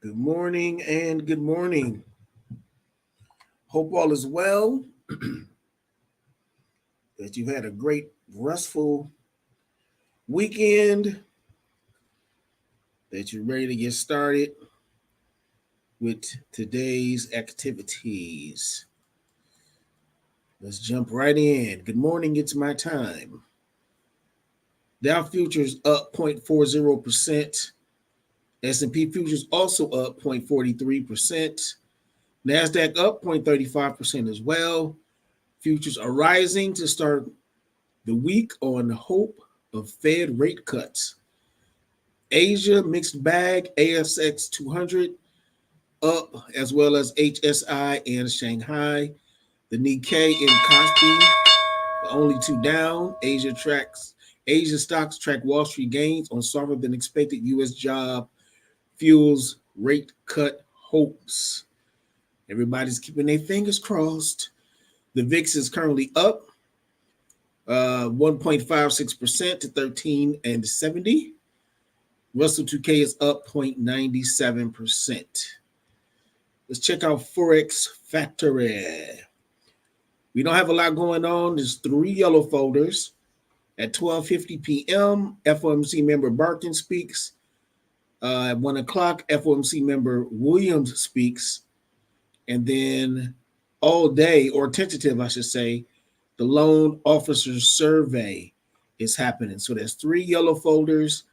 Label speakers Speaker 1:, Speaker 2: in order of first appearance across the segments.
Speaker 1: Good morning and good morning. Hope all is well, that you've had a great, restful weekend, that you're ready to get started with today's activities. Let's jump right in. Good morning, it's my time. Dow futures up 0.40%. S&P futures also up 0.43%. NASDAQ up 0.35% as well. Futures are rising to start the week on hope of Fed rate cuts. Asia, mixed bag, ASX 200 up, as well as HSI and Shanghai. The Nikkei and Kospi, the only two down. Asia stocks track Wall Street gains on softer than expected U.S. job fuels rate cut hopes. Everybody's keeping their fingers crossed. The VIX is currently up 1.56% to 13.70. Russell 2K is up 0.97%. Let's check out Forex Factory. We don't have a lot going on. There's 3 yellow folders. At 12:50 p.m., FOMC member Barkin speaks. At 1 o'clock, FOMC member Williams speaks. And then all day, or tentative, I should say, the loan officer survey is happening. So there's 3 yellow folders,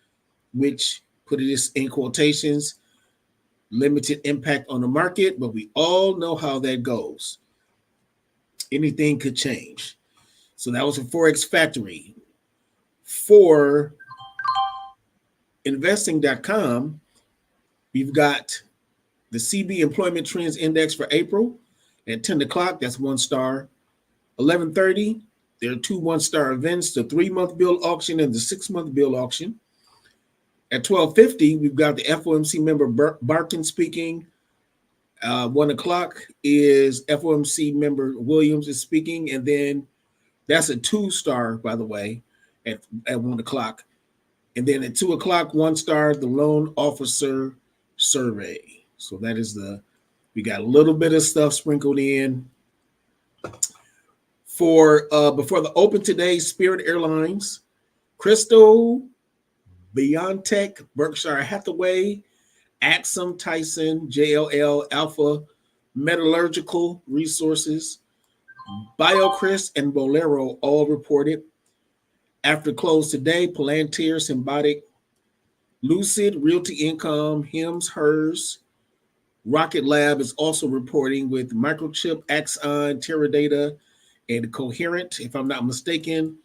Speaker 1: which, put it in quotations, limited impact on the market, but we all know how that goes. Anything could change. So that was a Forex Factory. For investing.com, we've got the CB Employment Trends Index for April at 10 o'clock. That's 1 star. 11:30, there are 2 one-star events, the 3-month bill auction and the 6-month bill auction. At 12:50, we've got the FOMC member Barkin speaking. 1 o'clock is FOMC member Williams is speaking, and then that's a 2-star, by the way, at 1 o'clock. And then at 2 o'clock, 1 star, the loan officer survey. So that is we got a little bit of stuff sprinkled in. For before the open today, Spirit Airlines, Crystal, BioNTech, Berkshire Hathaway, Axum, Tyson, JLL, Alpha, Metallurgical Resources, BioCris, and Bolero all reported. After close today, Palantir, Symbotic, Lucid, Realty Income, Hims, Hers, Rocket Lab is also reporting with Microchip, Axon, Teradata, and Coherent. If I'm not mistaken,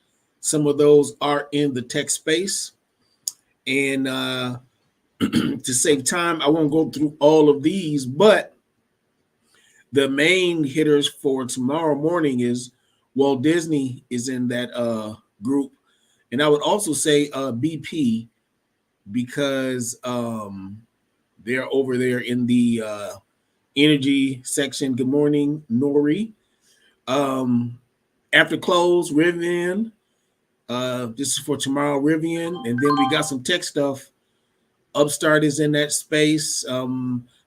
Speaker 1: some of those are in the tech space. And to save time, I won't go through all of these, but the main hitters for tomorrow morning is Walt Disney is in that group. And I would also say BP, because they're over there in the energy section. Good morning, Nori. After close, Rivian. This is for tomorrow, Rivian. And then we got some tech stuff. Upstart is in that space.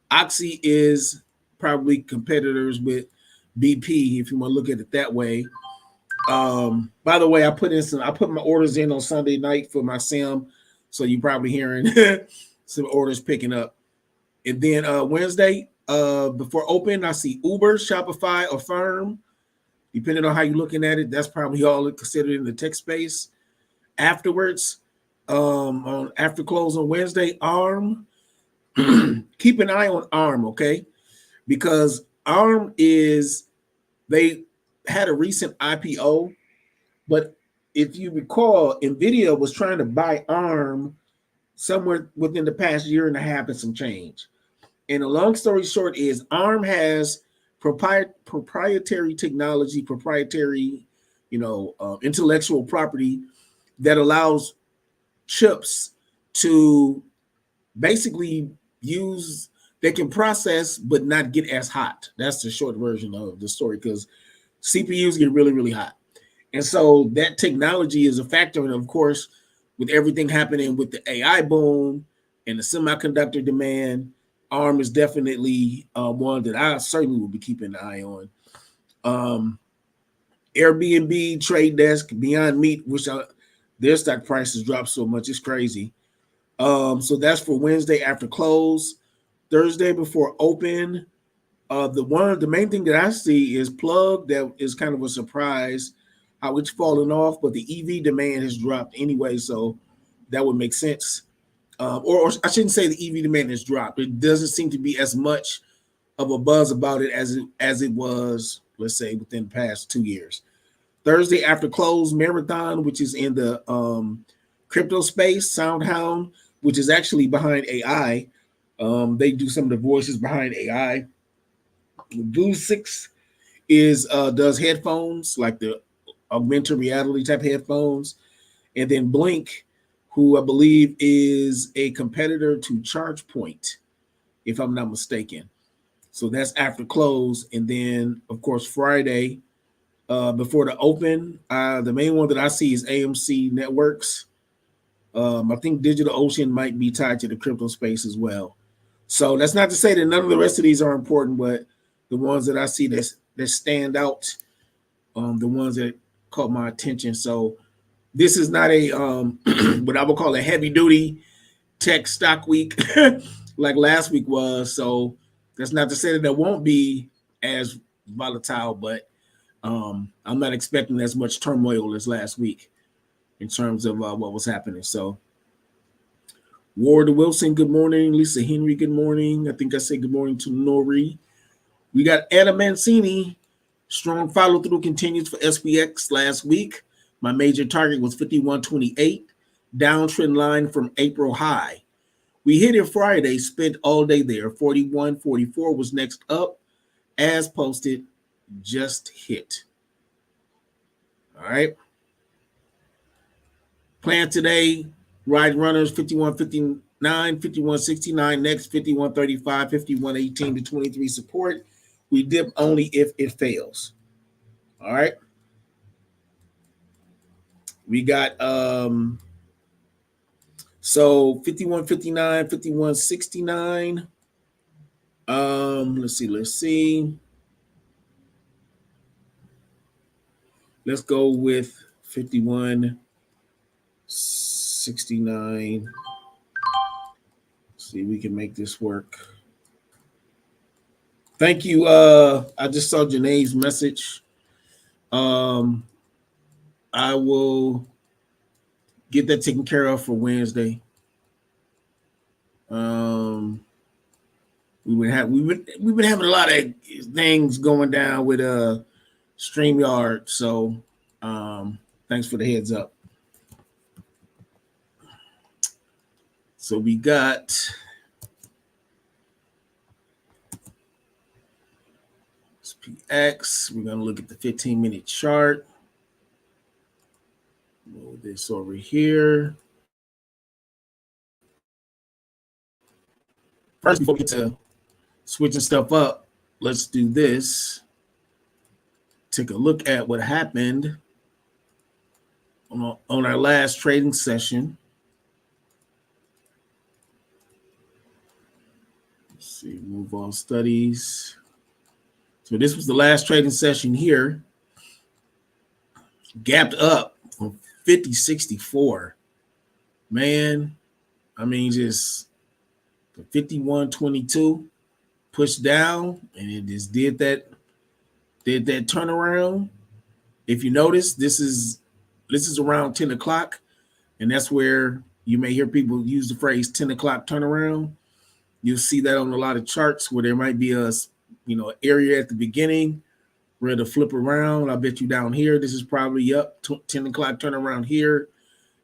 Speaker 1: Oxy is probably competitors with BP, if you want to look at it that way. By the way, I put my orders in on Sunday night for my sim, so you're probably hearing some orders picking up. And then Wednesday, before open, I see Uber, Shopify, Affirm. Depending on how you're looking at it, that's probably all considered in the tech space. Afterwards, on after close on Wednesday, ARM. Keep an eye on ARM, okay? Because ARM they had a recent IPO, but if you recall, NVIDIA was trying to buy ARM somewhere within the past year and a half and some change. And a long story short is ARM has proprietary technology, intellectual property that allows chips to basically they can process but not get as hot. That's the short version of the story, because CPUs get really, really hot. And so that technology is a factor. And of course, with everything happening with the AI boom and the semiconductor demand, ARM is definitely one that I certainly will be keeping an eye on. Airbnb, Trade Desk, Beyond Meat, their stock prices dropped so much, it's crazy. So that's for Wednesday after close. Thursday before open. The main thing that I see is Plug. That is kind of a surprise how it's fallen off, but the EV demand has dropped anyway, so that would make sense. Or I shouldn't say the EV demand has dropped. It doesn't seem to be as much of a buzz about it as it was, let's say, within the past 2 years. Thursday after close, Marathon, which is in the crypto space, SoundHound, which is actually behind AI. They do some of the voices behind AI. Blue 6 does headphones, like the augmented reality type headphones. And then Blink, who I believe is a competitor to ChargePoint, if I'm not mistaken. So that's after close. And then, of course, Friday, before the open, the main one that I see is AMC Networks. I think DigitalOcean might be tied to the crypto space as well. So that's not to say that none of the rest of these are important, but the ones that I see that stand out, the ones that caught my attention. So this is not a what I would call a heavy duty tech stock week like last week was. So that's not to say that there won't be as volatile, but I'm not expecting as much turmoil as last week in terms of what was happening. So Ward Wilson, good morning. Lisa Henry, good morning. I think I said good morning to Nori. We got Anna Mancini. Strong follow through continues for SPX last week. My major target was 51.28, downtrend line from April high. We hit it Friday, spent all day there. 41.44 was next up, as posted, just hit. All right. Plan today, ride runners 51.59, 51.69, next 51.35, 51.18 to 23 support. We dip only if it fails. All right. We got so 51.59, 51.69. Let's see. Let's go with 51.69. See if we can make this work. Thank you. I just saw Janae's message. I will get that taken care of for Wednesday. We've been having a lot of things going down with StreamYard, so thanks for the heads up. So we got SPX. We're gonna look at the 15-minute chart. Move this over here. First, before we get to switching stuff up, let's do this. Take a look at what happened on our last trading session. Let's see, move all studies. So this was the last trading session here. Gapped up from 50.64. Man, I mean, just 51.22 pushed down, and it just did that turnaround. If you notice, this is around 10 o'clock, and that's where you may hear people use the phrase 10 o'clock turnaround. You'll see that on a lot of charts where there might be a area at the beginning where to flip around. I bet you down here, this is probably up 10 o'clock turnaround here.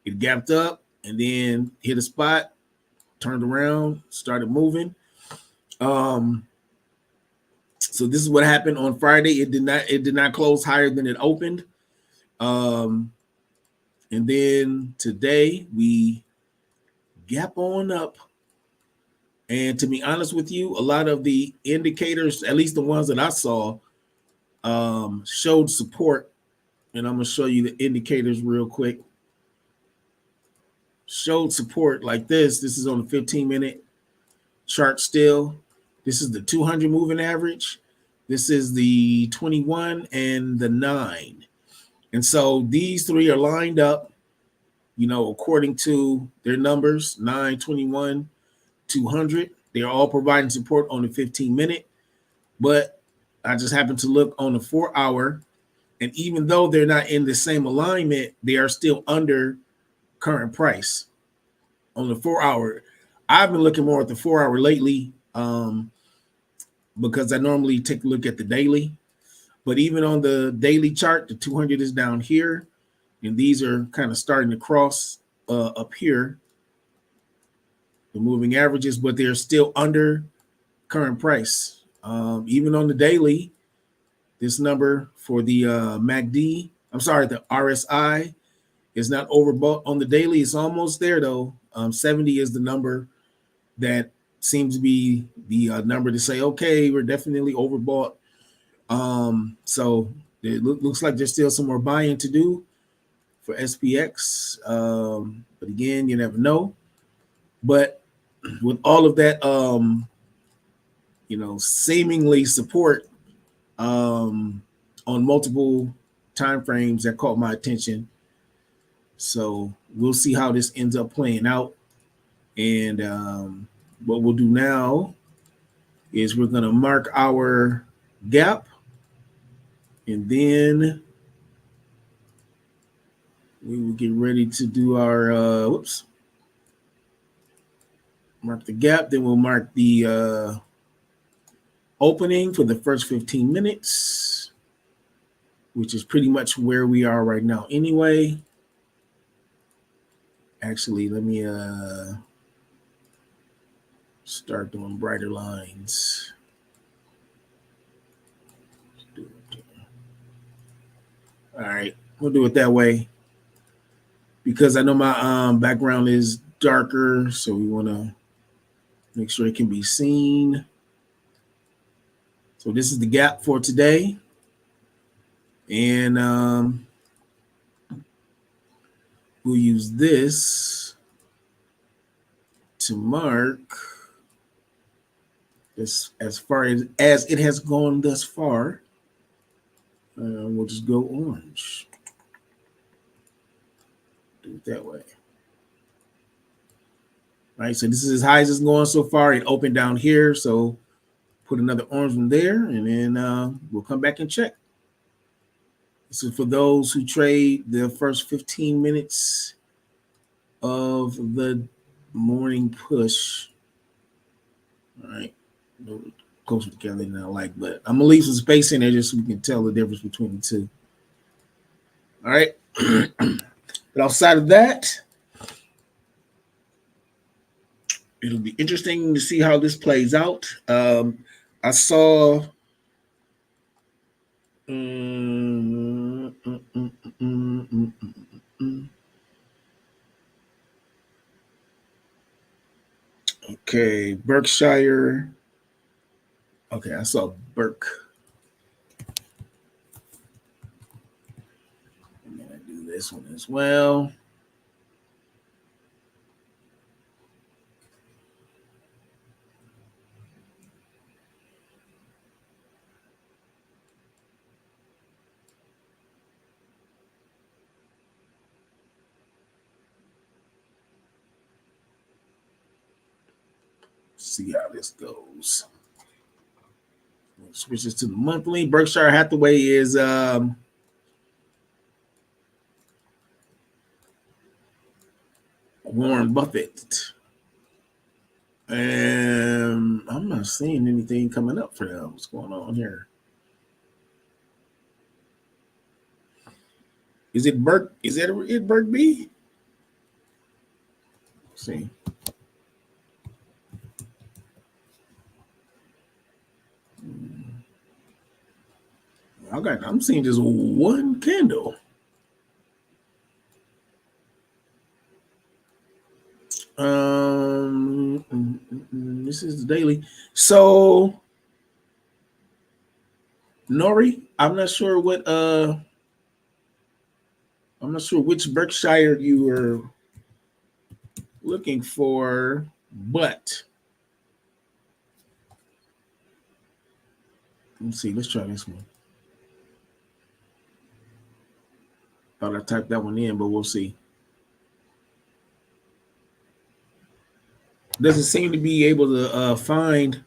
Speaker 1: It gapped up and then hit a spot, turned around, started moving. So this is what happened on Friday. It did not close higher than it opened. And then today we gap on up. And to be honest with you, a lot of the indicators, at least the ones that I saw, showed support. And I'm going to show you the indicators real quick. Showed support like this. This is on the 15-minute. chart still. This is the 200 moving average. This is the 21 and the 9. And so these three are lined up, you know, according to their numbers, 9, 21, 200. They're all providing support on the 15-minute. But I just happened to look on the 4-hour. And even though they're not in the same alignment, they are still under current price on the 4-hour. I've been looking more at the 4-hour lately because I normally take a look at the daily. But even on the daily chart, the 200 is down here. And these are kind of starting to cross up here, the moving averages, but they're still under current price. Even on the daily, this number for the MACD, I'm sorry, the RSI is not overbought on the daily. It's almost there though. 70 is the number that seems to be the number to say, okay, we're definitely overbought. So it looks like there's still some more buying to do for SPX. But again, you never know. But with all of that, you know, seemingly support on multiple time frames that caught my attention. So we'll see how this ends up playing out. And what we'll do now is we're going to mark our gap, and then we will get ready to do our mark the gap. Then we'll mark the opening for the first 15 minutes, which is pretty much where we are right now anyway. Actually, let me start doing brighter lines. All right, we'll do it that way because I know my background is darker, so we want to make sure it can be seen. So this is the gap for today. And we'll use this to mark this as far as it has gone thus far. We'll just go orange. Do it that way. All right, so this is as high as it's going so far. It opened down here, so put another orange one there, and then we'll come back and check. This is for those who trade the first 15 minutes of the morning push. All right, closer together than I like, but I'm gonna leave some space in there just so we can tell the difference between the two. All right, but outside of that, it'll be interesting to see how this plays out. I saw okay, Berkshire. Okay, I saw Burke. I'm gonna do this one as well. See how this goes. We'll switch this to the monthly. Berkshire Hathaway is Warren Buffett. And I'm not seeing anything coming up for them. What's going on here? Is it Burke? Is that it, Burke B? Let's see. I'm seeing just one candle. This is the daily. So Nori, I'm not sure which Berkshire you were looking for, but Let's see. Let's try this one. Thought I typed that one in, but we'll see. Doesn't seem to be able to find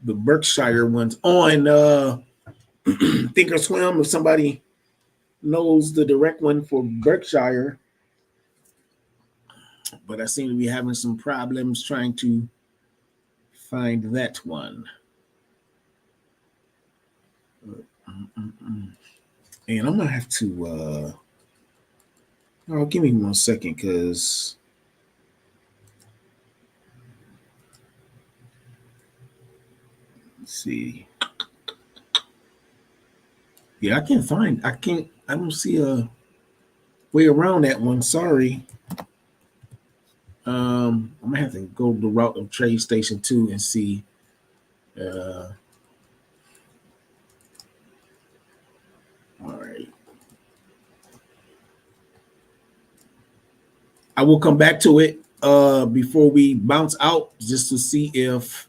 Speaker 1: the Berkshire ones on Thinkorswim. If somebody knows the direct one for Berkshire, but I seem to be having some problems trying to find that one. And I'm gonna have to give me 1 second, because let's see. Yeah, I don't see a way around that one. Sorry. I'm gonna have to go the route of Trade Station 2 and see. All right. I will come back to it before we bounce out, just to see if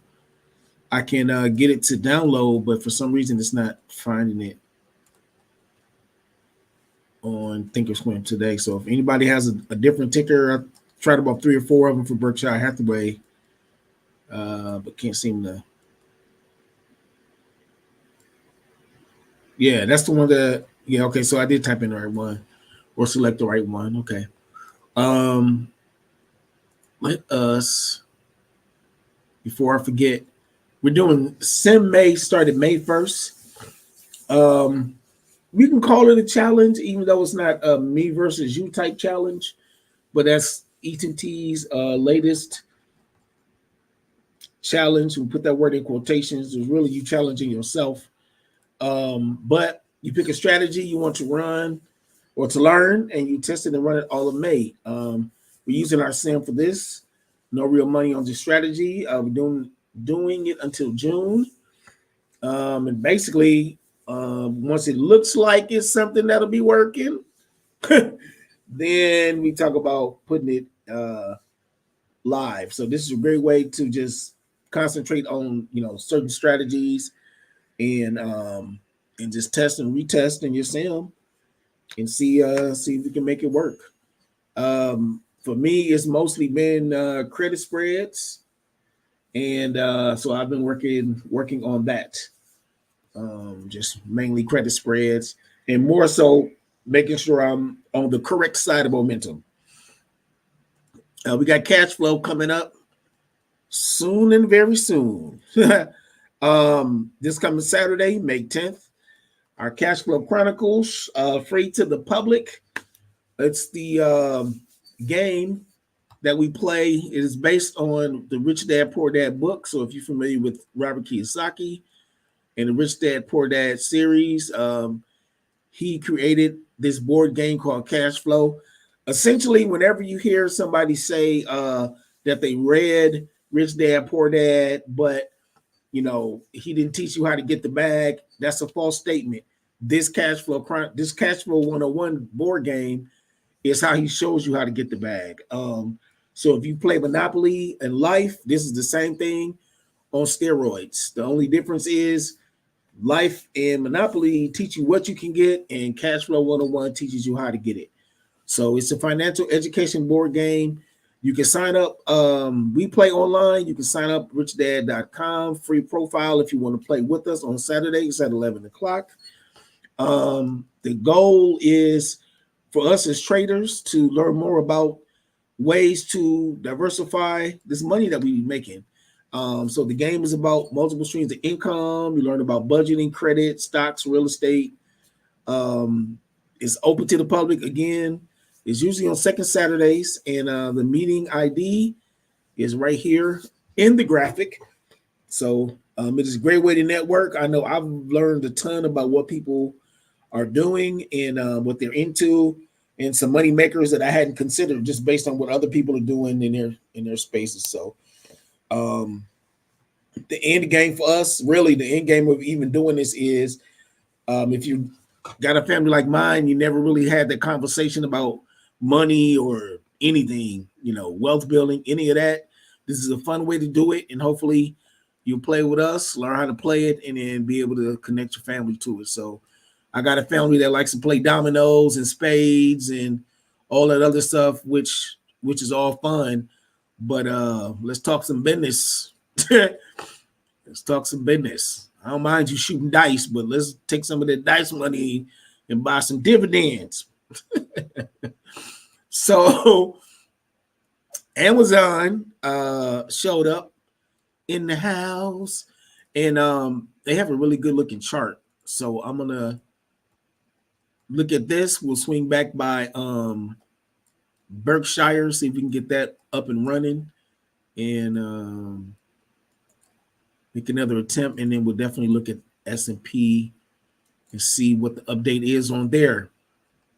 Speaker 1: I can get it to download, but for some reason it's not finding it on Thinkorswim today. So if anybody has a different ticker, I tried about 3 or 4 of them for Berkshire Hathaway, but can't seem to. Yeah, that's the one that. Yeah, okay. So I did type in the right one, or select the right one. Okay. Let us, before I forget, we're doing Sim May, started May 1st. We can call it a challenge, even though it's not a me versus you type challenge, but that's E2T's latest challenge. We put that word in quotations. It's really you challenging yourself. But you pick a strategy you want to run or to learn, and you test it and run it all of May. We're using our sim for this. No real money on this strategy. We're doing it until June. And basically, once it looks like it's something that'll be working, then we talk about putting it live. So this is a great way to just concentrate on certain strategies and just test and retest in your sim and see if we can make it work. For me, it's mostly been credit spreads, and so I've been working on that. Just mainly credit spreads, and more so making sure I'm on the correct side of momentum. We got cash flow coming up soon and very soon. This coming Saturday, May 10th, our cash flow chronicles, free to the public. It's the game that we play. It is based on the Rich Dad Poor Dad book. So if you're familiar with Robert Kiyosaki and the Rich Dad Poor Dad series, he created this board game called Cash Flow. Essentially, whenever you hear somebody say that they read Rich Dad Poor Dad, but he didn't teach you how to get the bag, that's a false statement. This cash flow 101 board game is how he shows you how to get the bag. So if you play Monopoly and Life, this is the same thing on steroids. The only difference is Life and Monopoly teach you what you can get, and Cash Flow 101 teaches you how to get it. So it's a financial education board game. You can sign up. We play online. You can sign up richdad.com, free profile if you want to play with us on Saturdays at 11 o'clock. The goal is for us as traders to learn more about ways to diversify this money that we're making. So the game is about multiple streams of income. You learn about budgeting, credit, stocks, real estate. It's open to the public again. It's usually on second Saturdays, and the meeting ID is right here in the graphic. So it is a great way to network. I know I've learned a ton about what people are doing and what they're into, and some money makers that I hadn't considered just based on what other people are doing in their spaces. So the end game for us, really the end game of even doing this is if you got a family like mine, you never really had that conversation about money or anything, wealth building, any of that. This is a fun way to do it, and hopefully you'll play with us, learn how to play it, and then be able to connect your family to it. So I got a family that likes to play dominoes and spades and all that other stuff, which is all fun. But let's talk some business. Let's talk some business. I don't mind you shooting dice, but let's take some of that dice money and buy some dividends. So Amazon showed up in the house, and they have a really good looking chart. So I'm gonna look at this. We'll swing back by Berkshire, see if we can get that up and running, and make another attempt, and then we'll definitely look at S&P and see what the update is on there.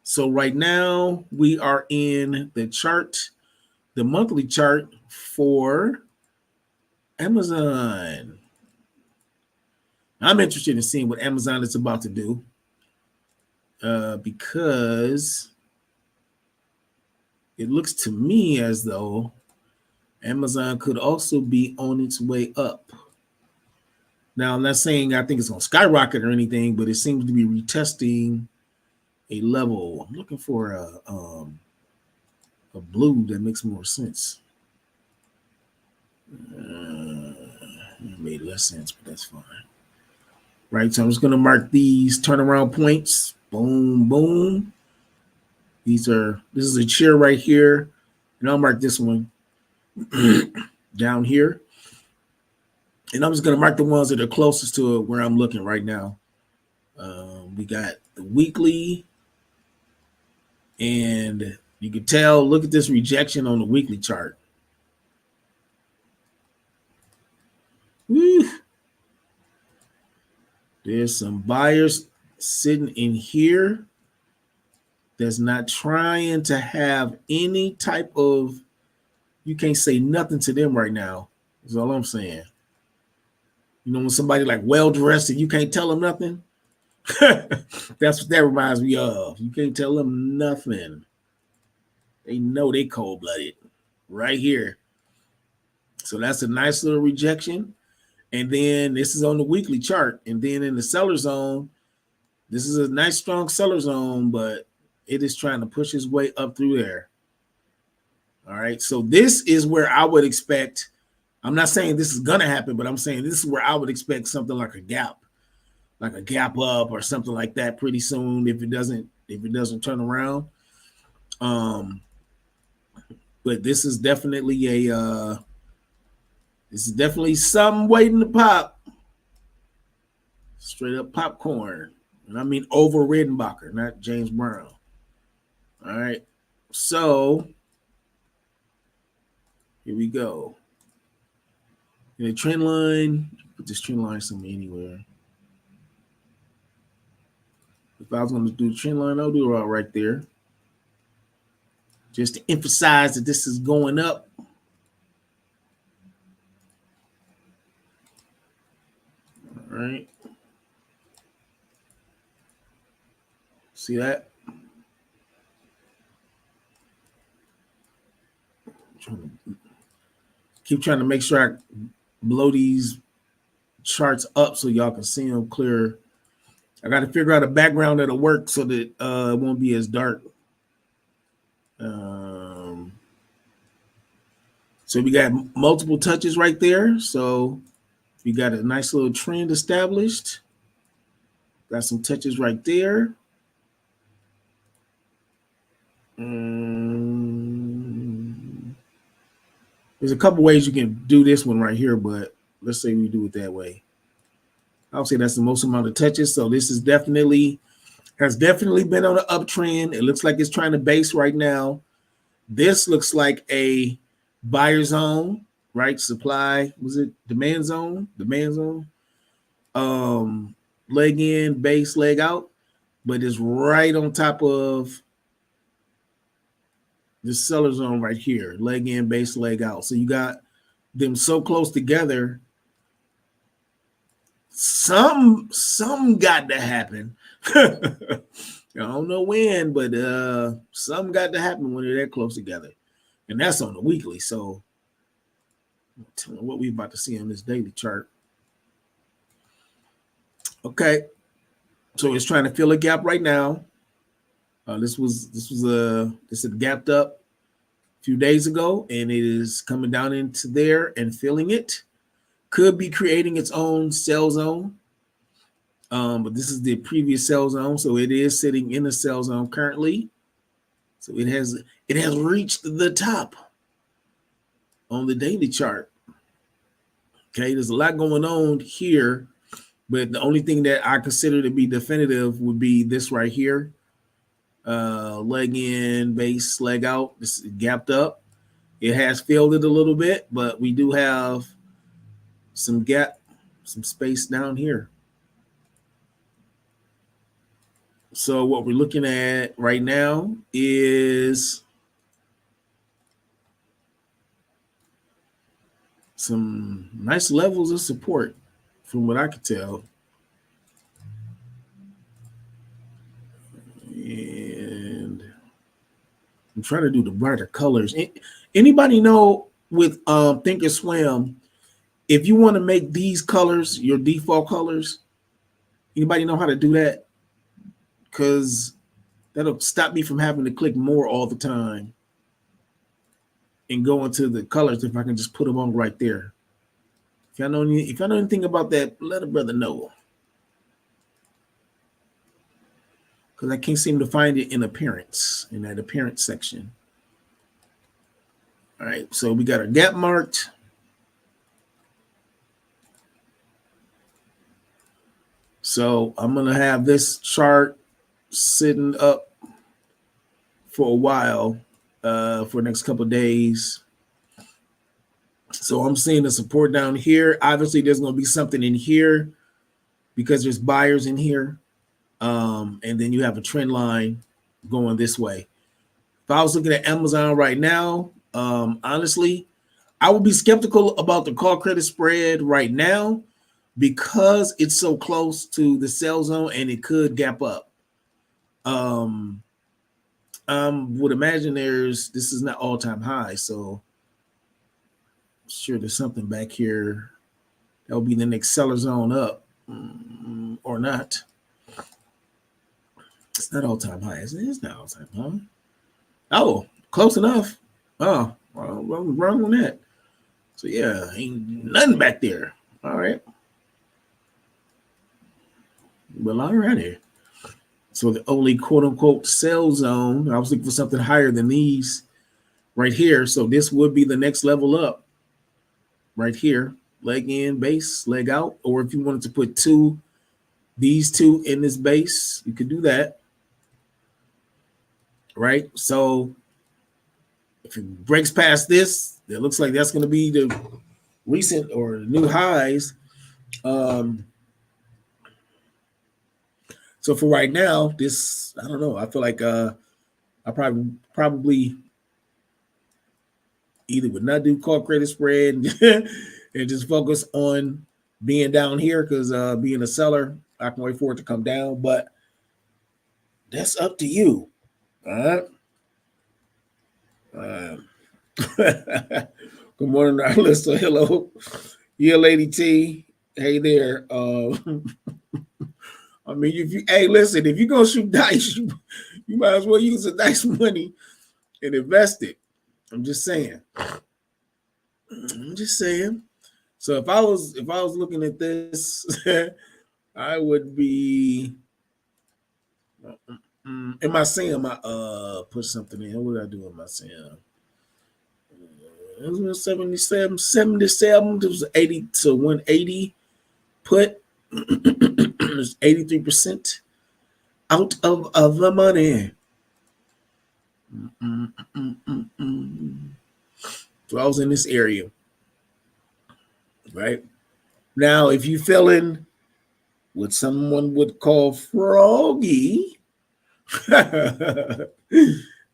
Speaker 1: So right now we are in the chart, the monthly chart for Amazon. I'm interested in seeing what Amazon is about to do because it looks to me as though Amazon could also be on its way up. Now, I'm not saying I think it's going to skyrocket or anything, but it seems to be retesting a level. I'm looking for a blue that makes more sense. It made less sense, but that's fine. Right, so I'm just going to mark these turnaround points. Boom, boom. This is a chair right here, and I'll mark this one down here. And I'm just going to mark the ones that are closest to where I'm looking right now. We got the weekly, and you can tell, look at this rejection on the weekly chart. Woo. There's some buyers sitting in here that's not trying to have any type of, you can't say nothing to them right now. That's all I'm saying. You know, when somebody like well-dressed and you can't tell them nothing, that's what that reminds me of. You can't tell them nothing. They know they cold-blooded right here. So that's a nice little rejection. And then this is on the weekly chart. And then in the seller zone, this is a nice, strong seller zone, but it is trying to push its way up through there. All right. So this is where I would expect, I'm not saying this is going to happen, but I'm saying this is where I would expect something like a gap up or something like that pretty soon if it doesn't turn around. But this is definitely something waiting to pop. Straight up popcorn. And I mean over Redenbacher, not James Brown. All right. So here we go. In the trend line, put this trend line somewhere anywhere. If I was going to do the trend line, I'll do it all right there. Just to emphasize that this is going up. All right. See that? Keep trying to make sure I blow these charts up so y'all can see them clear. I got to figure out a background that'll work so that it won't be as dark. So we got multiple touches right there. So we got a nice little trend established. Got some touches right there. There's a couple ways you can do this one right here, but let's say we do it that way. I'll say that's the most amount of touches. So this is has definitely been on an uptrend. It looks like it's trying to base right now. This looks like a buyer zone, right? Supply, was it demand zone? Demand zone. Leg in, base, leg out, but it's right on top of the seller zone right here. Leg in, base, leg out. So you got them so close together. Some got to happen. I don't know when, but some got to happen when they're that close together. And that's on the weekly. So tell me what we're about to see on this daily chart. Okay, so it's trying to fill a gap right now. This had gapped up a few days ago, and it is coming down into there and filling it. Could be creating its own sell zone, but this is the previous sell zone, so it is sitting in the sell zone currently. So it has reached the top on the daily chart. Okay, there's a lot going on here, but the only thing that I consider to be definitive would be this right here. Leg in, base, leg out. This is gapped up. It has filled it a little bit, but we do have some gap, some space down here. So what we're looking at right now is some nice levels of support from what I could tell. And I'm trying to do the brighter colors. Anybody know with Thinkorswim, if you want to make these colors your default colors, anybody know how to do that? Because that'll stop me from having to click more all the time and go into the colors if I can just put them on right there. If y'all know anything about that, let a brother know. Because I can't seem to find it in appearance, in that appearance section. All right, so we got our gap marked. So I'm going to have this chart sitting up for a while, for the next couple of days. So I'm seeing the support down here. Obviously, there's going to be something in here because there's buyers in here. And then you have a trend line going this way. If I was looking at Amazon right now, honestly, I would be skeptical about the call credit spread right now because it's so close to the sell zone and it could gap up. Would imagine this is not all-time high, so sure there's something back here that will be the next seller zone up, or not. It's not all-time high. It's not all-time high. Oh, close enough. Oh, well, I'm wrong on that. So yeah, ain't nothing back there. All right. Well, all righty. So the only quote-unquote sell zone, I was looking for something higher than these right here. So this would be the next level up right here. Leg in, base, leg out. Or if you wanted to put these two in this base, you could do that. Right? So if it breaks past this, it looks like that's going to be the recent or new highs. So for right now, this, I don't know. I feel like I probably either would not do call credit spread and just focus on being down here because being a seller, I can wait for it to come down. But that's up to you. All right. Good morning, Arlissa. Hello. Yeah, Lady T. Hey there. I mean, listen, if you're gonna shoot dice, you might as well use the dice money and invest it. I'm just saying. So if I was looking at this, I would be. Am I saying put something in? What did I do in my SAM? It was 77. It was 80 to 180 put. It's 83% out of the money. So I was in this area, right? Now, if you fell in what someone would call froggy,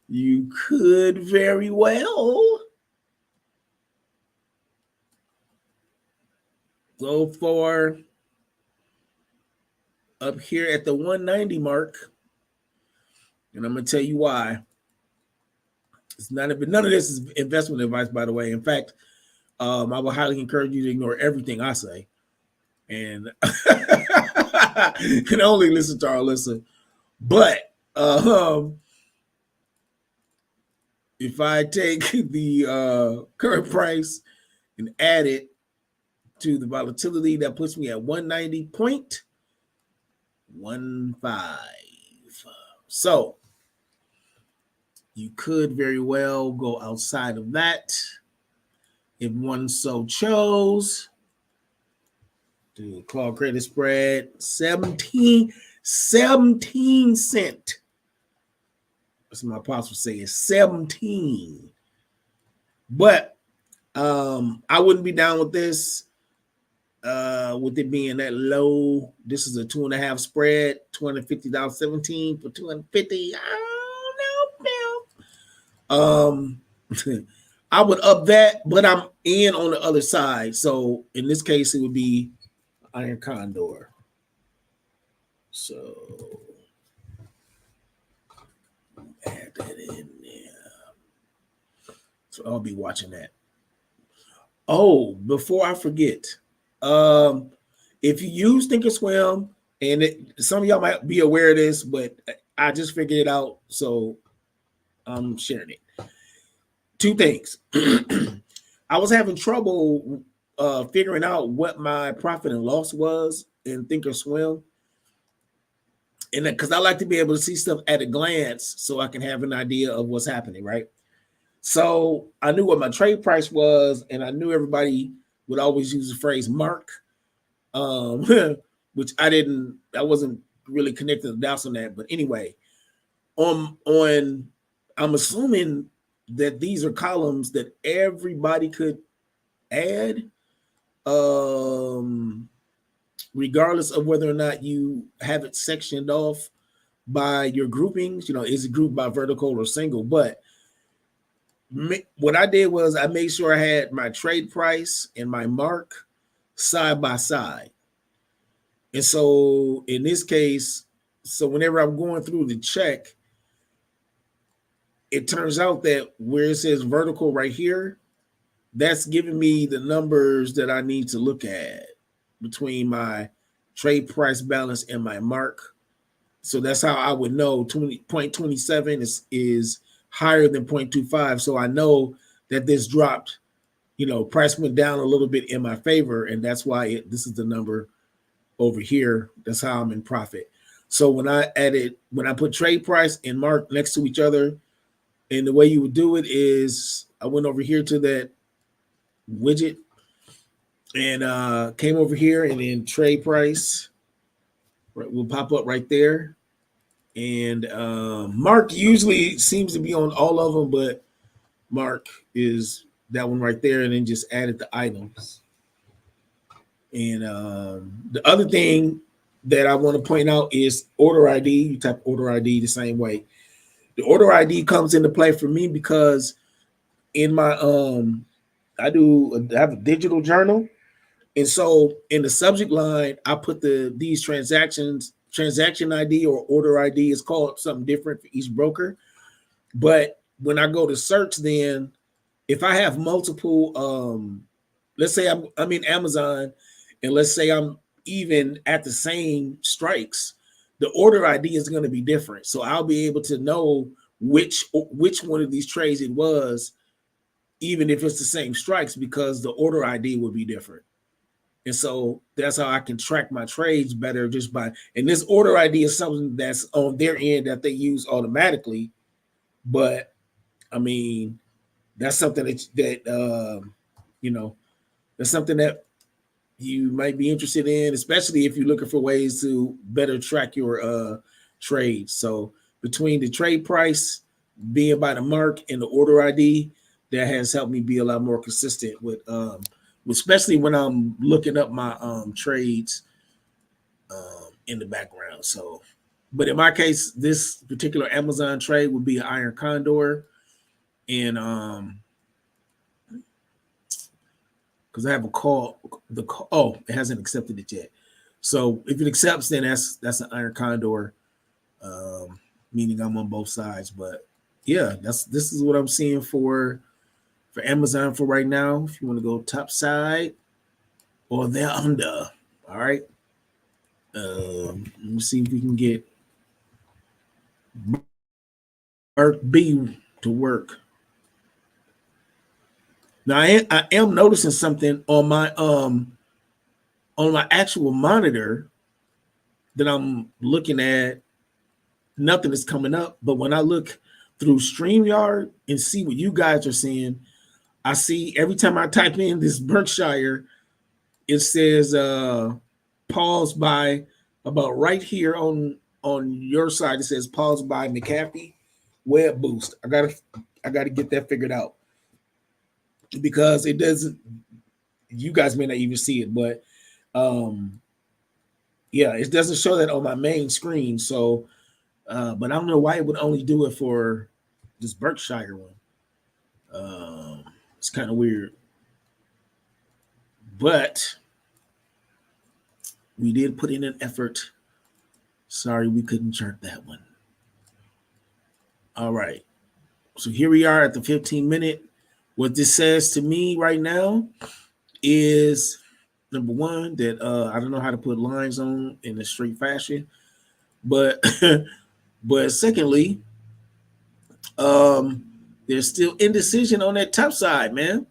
Speaker 1: you could very well go for up here at the 190 mark. And I'm going to tell you why. It's none of this is investment advice, by the way. In fact, I would highly encourage you to ignore everything I say. And can only listen to our listen. But if I take the current price and add it to the volatility, that puts me at 190.15. So you could very well go outside of that if one so chose. Do call credit spread 17 cent. That's what my pops would say, is 17. But I wouldn't be down with this. With it being that low, this is a 2.5 spread, $250.17 for 250. No. I would up that, but I'm in on the other side. So in this case, it would be Iron Condor. So add that in there. So I'll be watching that. Oh, before I forget, if you use Thinkorswim, and some of y'all might be aware of this, but I just figured it out, so I'm sharing it. Two things. I was having trouble figuring out what my profit and loss was in Thinkorswim, and because I like to be able to see stuff at a glance so I can have an idea of what's happening, right? So I knew what my trade price was, and I knew everybody would always use the phrase mark, which I wasn't really connected the dots on that. But anyway, I'm assuming that these are columns that everybody could add, regardless of whether or not you have it sectioned off by your groupings. Is it grouped by vertical or single? But what I did was I made sure I had my trade price and my mark side by side. And so in this case, whenever I'm going through the check, it turns out that where it says vertical right here, that's giving me the numbers that I need to look at between my trade price balance and my mark. So that's how I would know 0.27 is higher than 0.25. So I know that this dropped, price went down a little bit in my favor. And that's why this is the number over here. That's how I'm in profit. So when I put trade price and mark next to each other, and the way you would do it is I went over here to that widget and came over here, and then trade price will pop up right there. And mark usually seems to be on all of them, but mark is that one right there, and then just added the items. And the other thing that I want to point out is order ID. You type order ID the same way. The order ID comes into play for me because in my I have a digital journal, and so in the subject line I put these transaction ID or order ID. Is called something different for each broker. But when I go to search, then if I have multiple, let's say I'm in Amazon, and let's say I'm even at the same strikes, the order ID is going to be different. So I'll be able to know which one of these trades it was, even if it's the same strikes, because the order ID will be different. And so that's how I can track my trades better and this order ID is something that's on their end that they use automatically. But I mean, that's something that's something that you might be interested in, especially if you're looking for ways to better track your trades. So between the trade price being by the mark and the order ID, that has helped me be a lot more consistent with especially when I'm looking up my trades in the background. So, but in my case, this particular Amazon trade would be an Iron Condor, and because I have a call, it hasn't accepted it yet. So if it accepts, then that's an Iron Condor, meaning I'm on both sides. But yeah, this is what I'm seeing for Amazon for right now. If you want to go top side or they're under, all right. Let me see if we can get Merc B to work. Now I am noticing something on my actual monitor that I'm looking at. Nothing is coming up, but when I look through StreamYard and see what you guys are seeing, I see every time I type in this Berkshire, it says pause by about right here on your side. It says pause by McAfee Web Boost. I gotta get that figured out because it doesn't. You guys may not even see it, but yeah, it doesn't show that on my main screen. So, but I don't know why it would only do it for this Berkshire one. It's kind of weird, but we did put in an effort. Sorry, we couldn't chart that one. All right. So here we are at the 15-minute. What this says to me right now is, number one, that I don't know how to put lines on in a straight fashion. But but secondly, there's still indecision on that top side, man.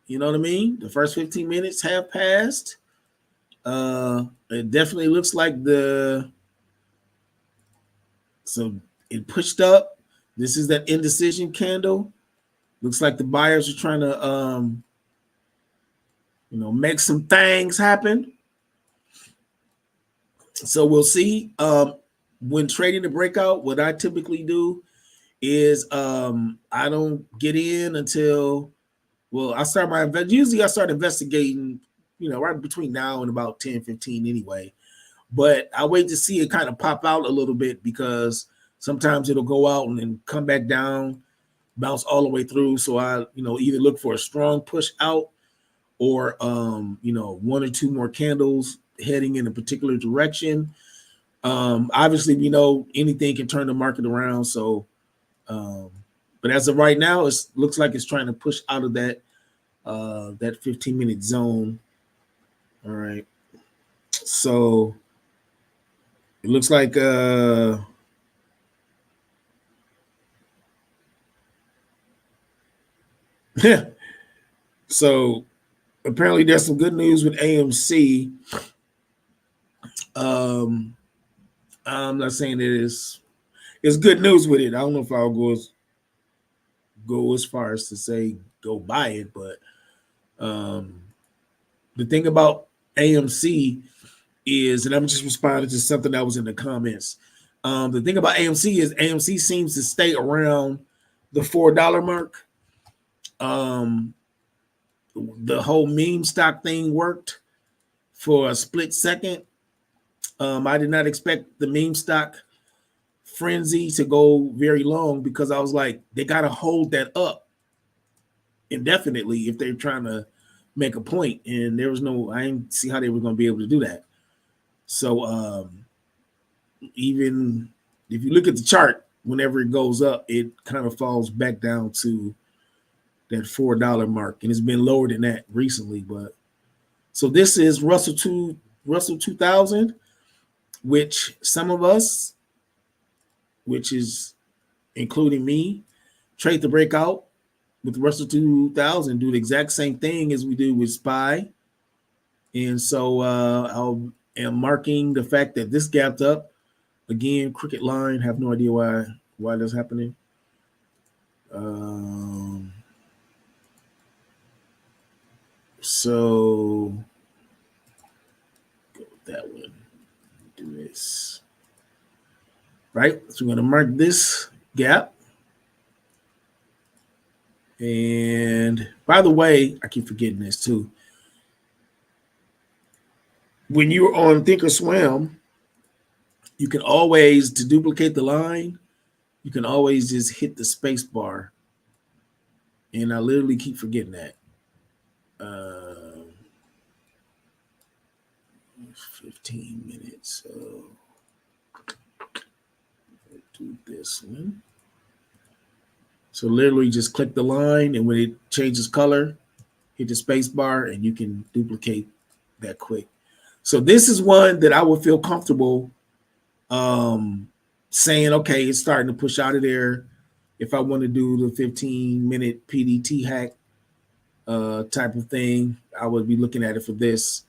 Speaker 1: You know what I mean? The first 15 minutes have passed. It definitely looks like so it pushed up. This is that indecision candle. Looks like the buyers are trying to make some things happen. So we'll see. When trading the breakout, what I typically do is I don't get in until, well, I start investigating, right between now and about 10-15 anyway. But I wait to see it kind of pop out a little bit because sometimes it'll go out and then come back down, bounce all the way through. So I, either look for a strong push out or, one or two more candles heading in a particular direction. Obviously, we know anything can turn the market around. So, but as of right now, it looks like it's trying to push out of that 15-minute zone. All right. So it looks like so apparently there's some good news with AMC. I'm not saying that it's good news with it. I don't know if I'll go as far as to say go buy it, but the thing about AMC is, and I'm just responding to something that was in the comments. The thing about AMC is AMC seems to stay around the $4 mark. The whole meme stock thing worked for a split second. I did not expect the meme stock frenzy to go very long because I was like, they got to hold that up indefinitely if they're trying to make a point. And there was I didn't see how they were going to be able to do that. So even if you look at the chart, whenever it goes up, it kind of falls back down to that $4 mark. And it's been lower than that recently. But so this is Russell 2000, which some of us, which is including me, trade the breakout with Russell 2000, do the exact same thing as we do with SPY. And so I am marking the fact that this gapped up. Again, crooked line, have no idea why that's happening. So go with that one. Do this. Right? So we're going to mark this gap. And by the way, I keep forgetting this too. When you're on Thinkorswim, you can always, to duplicate the line, you can always just hit the space bar. And I literally keep forgetting that. 15 minutes. So do this one. So literally just click the line, and when it changes color, hit the space bar, and you can duplicate that quick. So this is one that I would feel comfortable saying, okay, it's starting to push out of there. If I want to do the 15-minute PDT hack type of thing, I would be looking at it for this.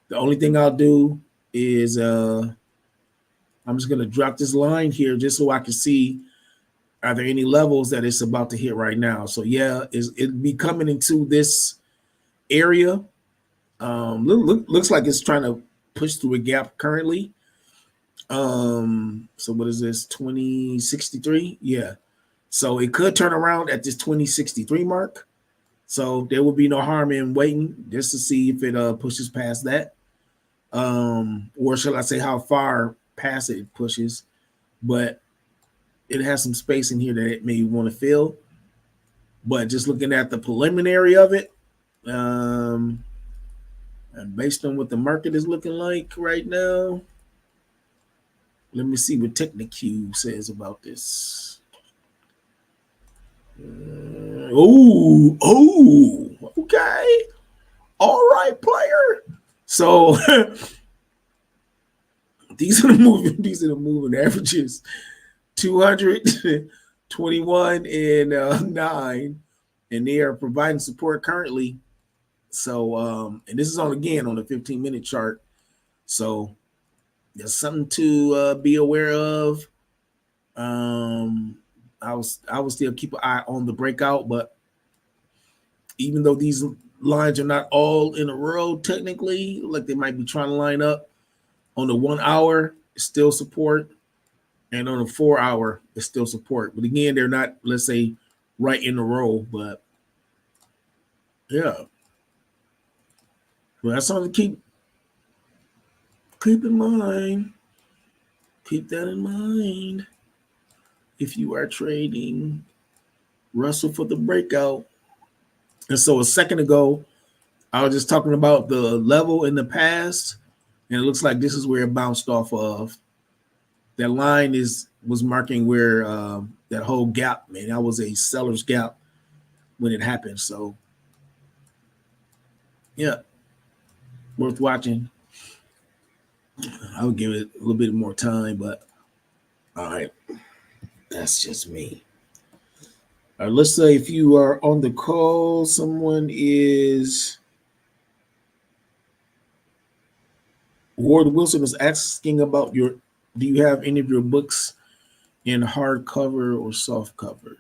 Speaker 1: The only thing I'll do is I'm just going to drop this line here just so I can see, are there any levels that it's about to hit right now? So yeah, it'd be coming into this area. Looks like it's trying to push through a gap currently. So what is this? 2063? Yeah. So it could turn around at this 2063 mark. So there will be no harm in waiting just to see if it pushes past that. Or shall I say how far past it pushes. But it has some space in here that it may want to fill. But just looking at the preliminary of it, and based on what the market is looking like right now, let me see what TechniQ says about this. Okay. All right, player. So these are the moving averages. 221 and 9, and they are providing support currently. So and this is on the 15-minute chart. So there's something to be aware of. I will still keep an eye on the breakout, but even though these lines are not all in a row technically, like they might be trying to line up, on the 1 hour, it's still support, and on the 4 hour, it's still support. But again, they're not, let's say, right in a row, but yeah. Well, that's something to keep in mind. Keep that in mind if you are trading. Russell for the breakout. And so a second ago, I was just talking about the level in the past, and it looks like this is where it bounced off of. That line was marking where that whole gap, man, that was a seller's gap when it happened. So, yeah, worth watching. I would give it a little bit more time, but all right, that's just me. Let's say if you are on the call, someone is Ward Wilson is asking about do you have any of your books in hardcover or soft cover?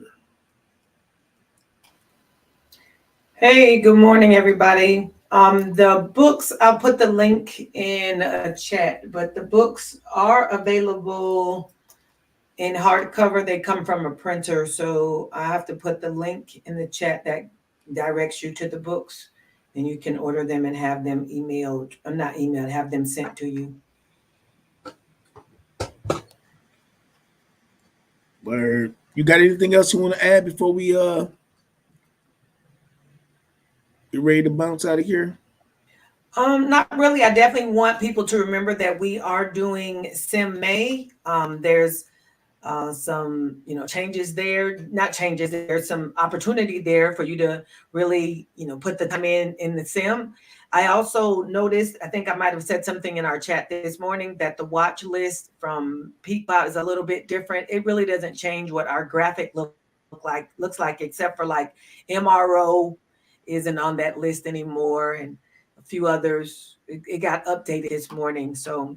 Speaker 2: Hey, good morning, everybody. The books, I'll put the link in a chat, but the books are available in hardcover. They come from a printer, so I have to put the link in the chat that directs you to the books, and you can order them and have them emailed, or not emailed, have them sent to you.
Speaker 1: Word. You got anything else you want to add before we get ready to bounce out of here?
Speaker 2: Not really. I definitely want people to remember that we are doing Sim May. There's some changes there, not changes, there's some opportunity there for you to really put the time in the sim. I also noticed, I think I might have said something in our chat this morning, that the watch list from Peakbot is a little bit different. It really doesn't change what our graphic looks like, except for like MRO isn't on that list anymore, and a few others. It got updated this morning. So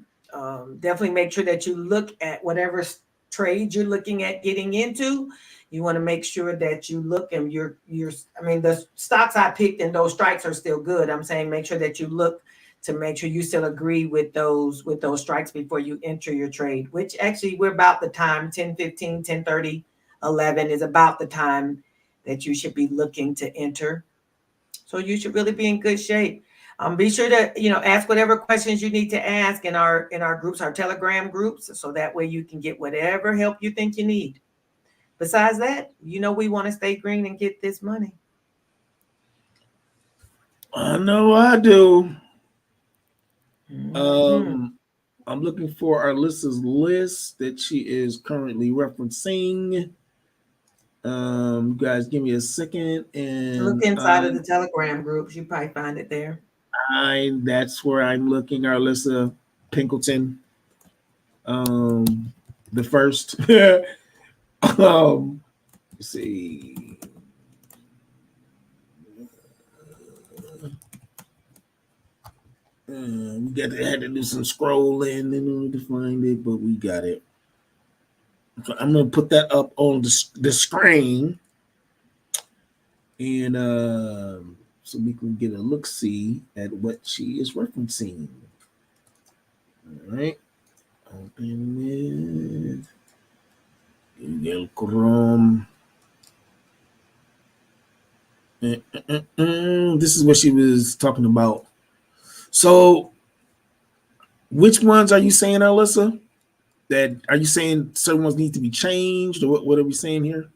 Speaker 2: definitely make sure that you look at whatever trade you're looking at getting into. You want to make sure that you look, and the stocks I picked and those strikes are still good. I'm saying make sure that you look to make sure you still agree with those strikes before you enter your trade, which actually we're about the time 10:15, 10:30, 11 is about the time that you should be looking to enter. So you should really be in good shape. Be sure to ask whatever questions you need to ask in our groups, our Telegram groups, so that way you can get whatever help you think you need. Besides that, we want to stay green and get this money.
Speaker 1: I know I do. Mm-hmm. I'm looking for Alyssa's list that she is currently referencing. You guys give me a second and
Speaker 2: look inside of the Telegram groups. You probably find it there.
Speaker 1: That's where I'm looking. Arlissa Pinkleton, the first. Let's see. We had to do some scrolling in order to find it, but we got it. So I'm gonna put that up on the screen, and so we can get a look-see at what she is referencing. All right, open with Google Chrome. This is what she was talking about. So, which ones are you saying, Alyssa? That are you saying certain ones need to be changed, or what are we saying here?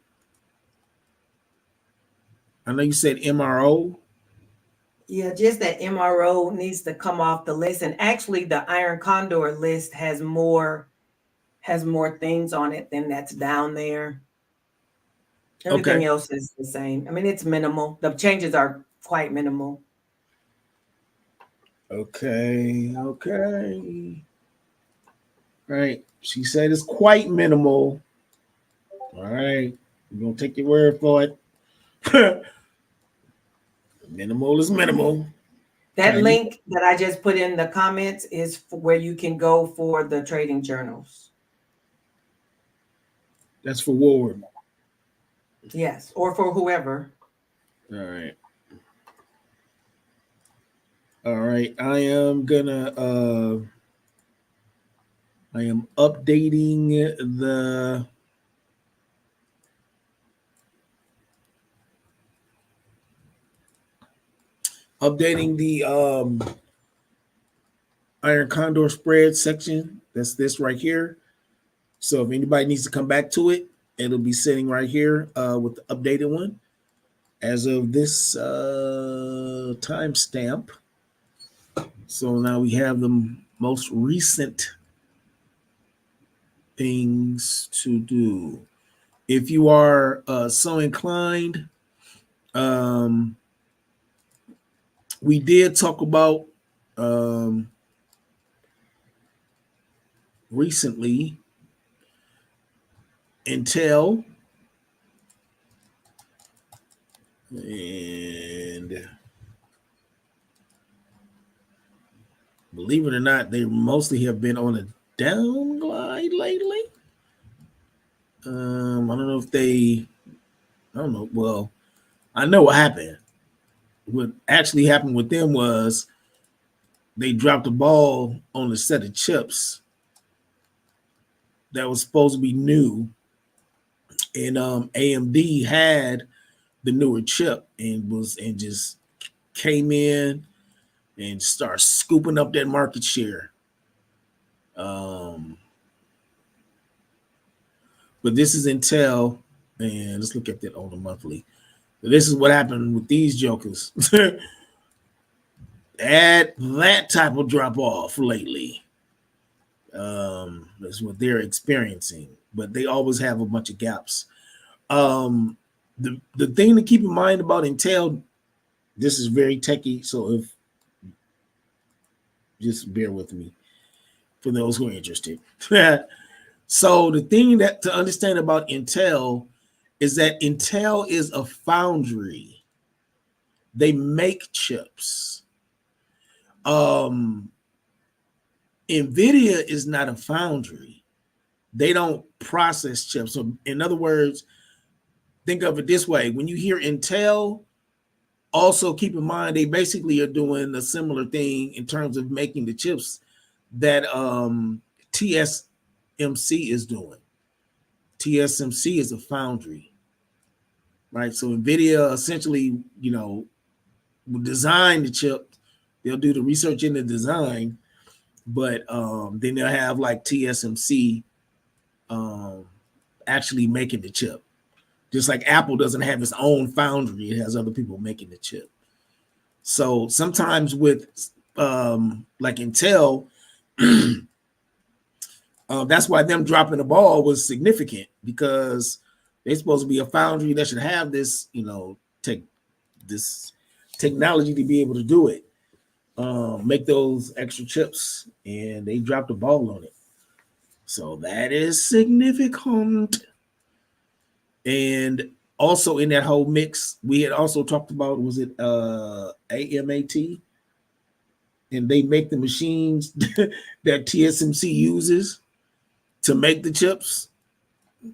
Speaker 1: I know you said MRO.
Speaker 2: Yeah, just that MRO needs to come off the list. And actually, the Iron Condor list has more things on it than that's down there. Everything else is the same. I mean, it's minimal. The changes are quite minimal.
Speaker 1: Okay. Right. She said it's quite minimal. All right. We're gonna take your word for it. Minimal is minimal.
Speaker 2: That link that I just put in the comments is where you can go for the trading journals.
Speaker 1: That's for Ward.
Speaker 2: Yes, or for whoever.
Speaker 1: All right. All right. I am updating the Iron Condor spread section. That's this right here. So if anybody needs to come back to it, it'll be sitting right here with the updated one as of this timestamp. So now we have the most recent things to do. If you are so inclined, we did talk about recently Intel, and believe it or not, they mostly have been on a down glide lately. I don't know if I don't know. Well, I know what happened. What actually happened with them was they dropped the ball on a set of chips that was supposed to be new, and AMD had the newer chip and just came in and started scooping up that market share. But this is Intel, and let's look at that on the monthly. So this is what happened with these jokers. At that type of drop off lately. That's what they're experiencing, but they always have a bunch of gaps. The thing to keep in mind about Intel, this is very techy, so if just bear with me for those who are interested. So the thing that to understand about Intel is that Intel is a foundry. They make chips. NVIDIA is not a foundry. They don't process chips. So in other words, think of it this way. When you hear Intel, also keep in mind they basically are doing a similar thing in terms of making the chips that TSMC is doing. TSMC is a foundry, right? So NVIDIA essentially, will design the chip. They'll do the research in the design, but then they'll have like TSMC actually making the chip. Just like Apple doesn't have its own foundry, it has other people making the chip. So sometimes with like Intel, that's why them dropping the ball was significant, because they're supposed to be a foundry that should have this, this technology to be able to do it. make those extra chips, and they dropped the ball on it. So that is significant. And also in that whole mix, we had also talked about, was it AMAT? And they make the machines that TSMC uses to make the chips.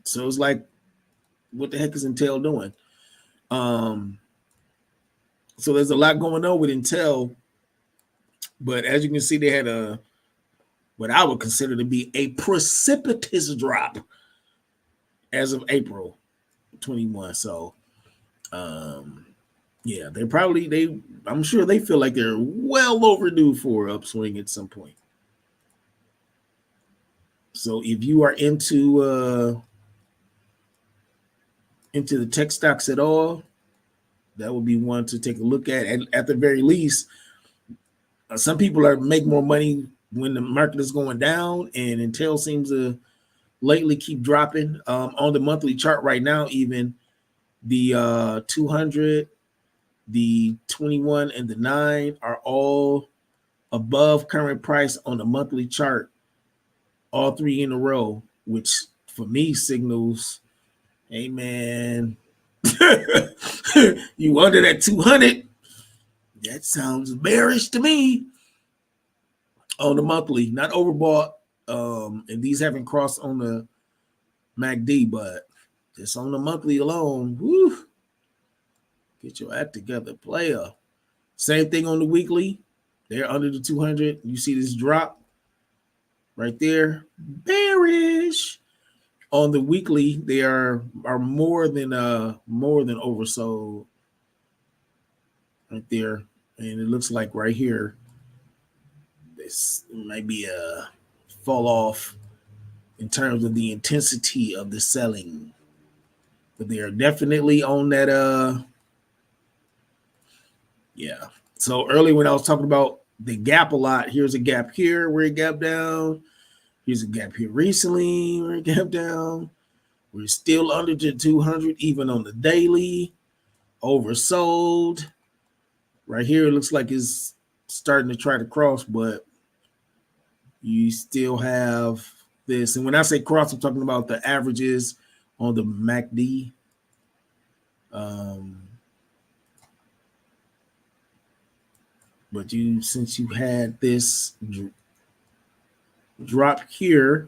Speaker 1: So it's like, what the heck is Intel doing? So there's a lot going on with Intel, but as you can see, they had what I would consider to be a precipitous drop as of April 21. So, yeah, I'm sure they feel like they're well overdue for an upswing at some point. So if you are into the tech stocks at all, that would be one to take a look at. And at the very least, some people are make more money when the market is going down, and Intel seems to lately keep dropping. On the monthly chart right now, even the 200, the 21, and the 9 are all above current price on the monthly chart, all 3 in a row, which for me signals, hey man, you under that 200, that sounds bearish to me on the monthly, not overbought. And these haven't crossed on the MACD, but just on the monthly alone, woo, get your act together, player. Same thing on the weekly. They're under the 200. You see this drop right there, bearish. On the weekly, they are more than oversold right there, and it looks like right here this might be a fall off in terms of the intensity of the selling, but they are definitely on that. Yeah. So earlier when I was talking about the gap a lot, here's a gap here where it gapped down. Here's a gap here recently where it gapped down. We're still under the 200, even on the daily. Oversold. Right here, it looks like it's starting to try to cross, but you still have this. And when I say cross, I'm talking about the averages on the MACD. But since you had this drop here,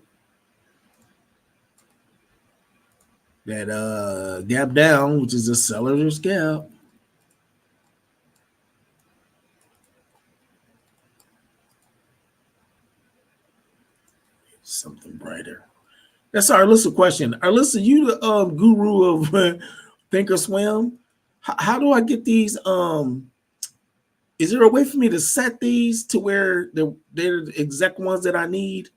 Speaker 1: that gap down, which is a seller's gap, something brighter. That's our Alyssa question. Alyssa, you the guru of Thinkorswim. How do I get these? Is there a way for me to set these to where they're the exact ones that I need?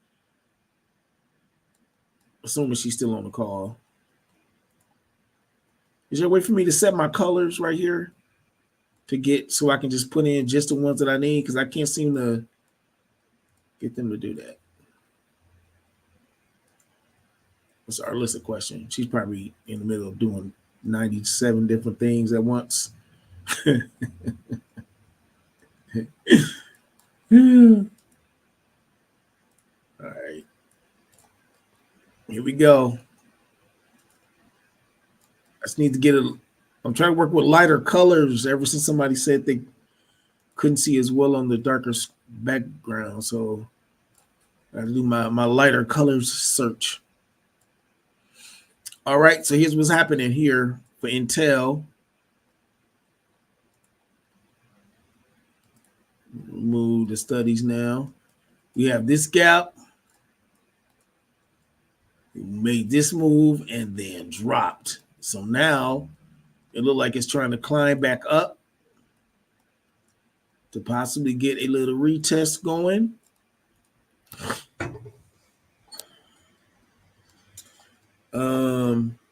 Speaker 1: Assuming she's still on the call. Is there a way for me to set my colors right here to get so I can just put in just the ones that I need? Because I can't seem to get them to do that. That's our Alyssa question. She's probably in the middle of doing 97 different things at once. All right. Here we go. I just need to get I'm trying to work with lighter colors ever since somebody said they couldn't see as well on the darker background. So I do my lighter colors search. All right, so here's what's happening here for Intel. Remove the studies now. We have this gap. We made this move and then dropped. So now it looks like it's trying to climb back up to possibly get a little retest going.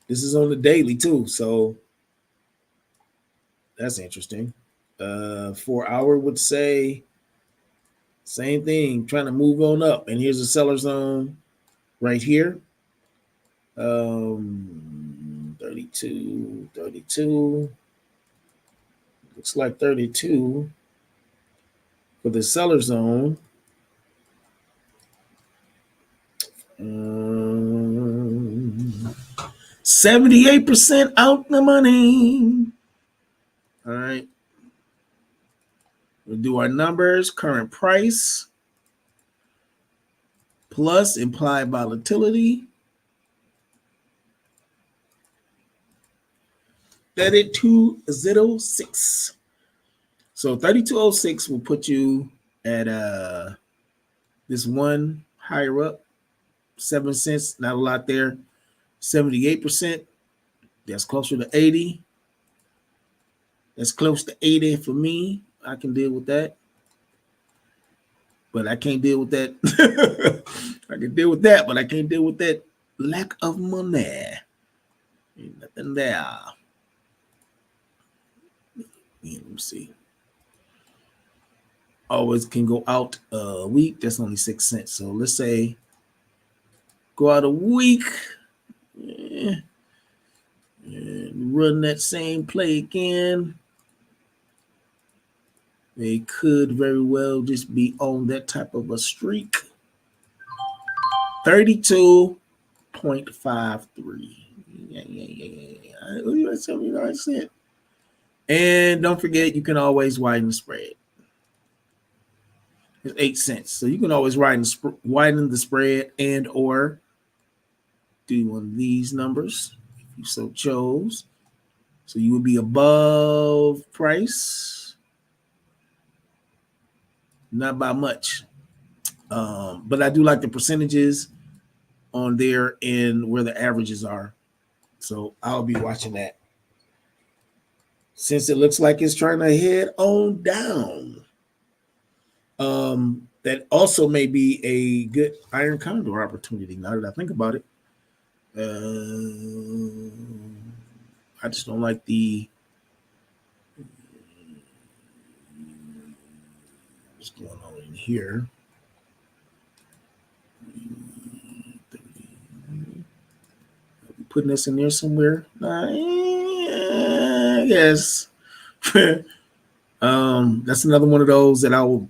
Speaker 1: This is on the daily too, so that's interesting. 4 hour would say same thing, trying to move on up. And here's a seller zone right here. 32. Looks like 32 for the seller zone. 78% out the money. All right. We'll do our numbers. Current price plus implied volatility. 3206. So 3206 will put you at this one higher up, 7 cents, not a lot there. 78%. That's closer to 80. That's close to 80 for me. I can deal with that. But I can't deal with that. I can deal with that, but I can't deal with that lack of money. Ain't nothing there. Yeah, let me see. Always can go out a week. That's only 6 cents. So let's say go out a week. And run that same play again. They could very well just be on that type of a streak. 32.53. Yeah. 79 cents. And don't forget, you can always widen the spread. It's 8 cents. So you can always widen the spread and or do one of these numbers if you so chose. So you would be above price. Not by much. But I do like the percentages on there and where the averages are. So I'll be watching that. Since it looks like it's trying to head on down. That also may be a good iron condor opportunity now that I think about it. I just don't like the what's going on in here. Putting this in there somewhere. Yes. That's another one of those that I would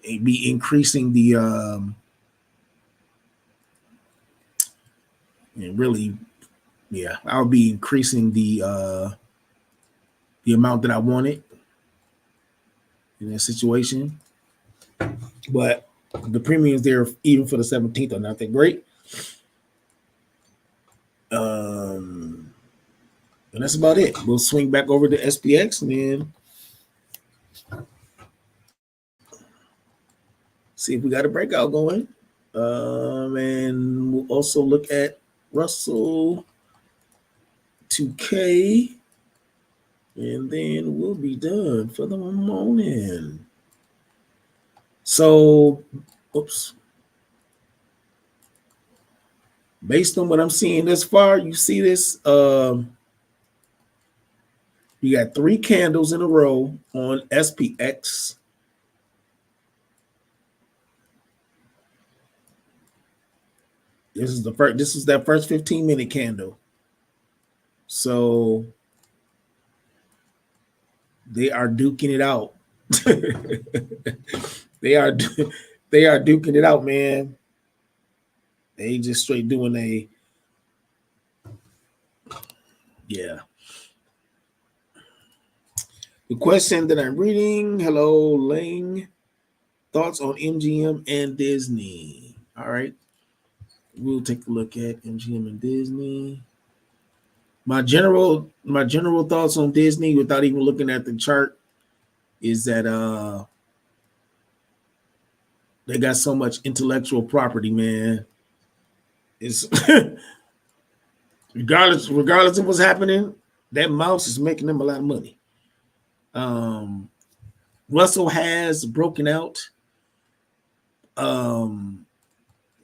Speaker 1: be increasing the I'll be increasing the amount that I wanted in that situation. But the premiums there, even for the 17th, are not that great. And that's about it. We'll swing back over to SPX and then see if we got a breakout going. And we'll also look at Russell 2K. And then we'll be done for the morning. So, based on what I'm seeing this far, you see this. You got 3 candles in a row on SPX. This is that first 15-minute candle. So they are duking it out. They are duking it out, man. They just straight doing The question that I'm reading, hello, Lang. Thoughts on MGM and Disney. All right. We'll take a look at MGM and Disney. My general thoughts on Disney without even looking at the chart is that they got so much intellectual property, man. It's regardless of what's happening, that mouse is making them a lot of money. Russell has broken out. What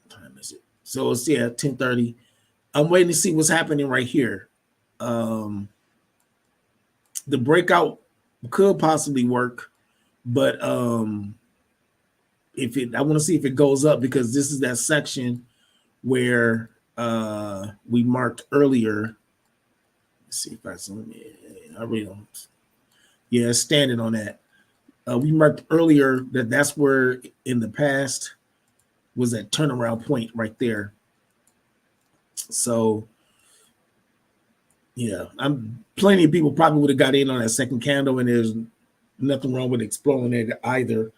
Speaker 1: time is it? So it's 10:30. I'm waiting to see what's happening right here. The breakout could possibly work, but I want to see if it goes up because this is that section where we marked earlier. Let's see if I really don't. Yeah, it's standing on that. We marked earlier that that's where in the past was that turnaround point right there. So yeah, I'm plenty of people probably would have got in on that second candle, and there's nothing wrong with exploring it either.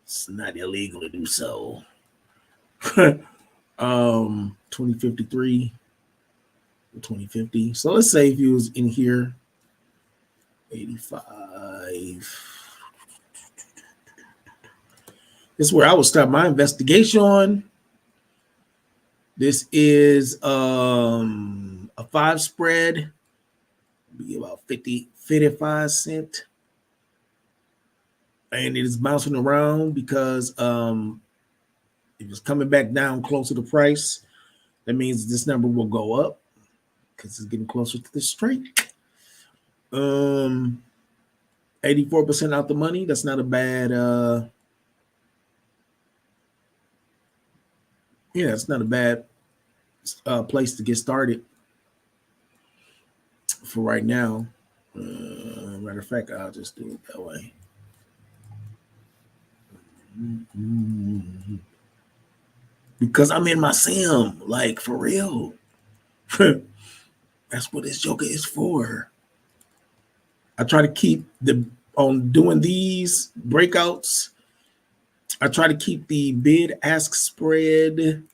Speaker 1: It's not illegal to do so. 2053, 2050. So let's say if you was in here, 85. This is where I would start my investigation. This is a 5 spread, be about 55 cents. And it is bouncing around because if it's coming back down closer to price, that means this number will go up because it's getting closer to the straight. 84% out the money. That's not a bad yeah, it's not a bad place to get started for right now. Matter of fact, I'll just do it that way. Because I'm in my sim, like for real. That's what this joker is for. I try to keep on doing these breakouts. I try to keep the bid ask spread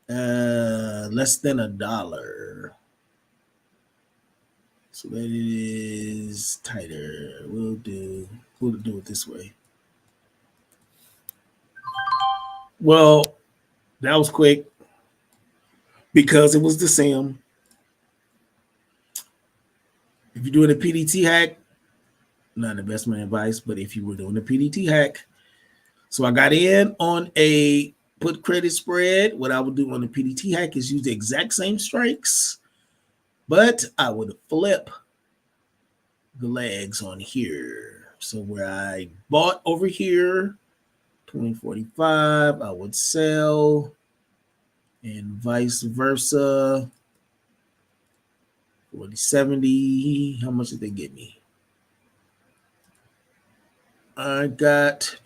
Speaker 1: less than $1. So that is tighter. We'll do it this way. Well, that was quick because it was the sim. If you're doing a PDT hack, not investment advice, but if you were doing a PDT hack, so I got in on a put credit spread. What I would do on the PDT hack is use the exact same strikes, but I would flip the legs on here. So where I bought over here, 2045, I would sell, and vice versa. 4070. How much did they get me? I got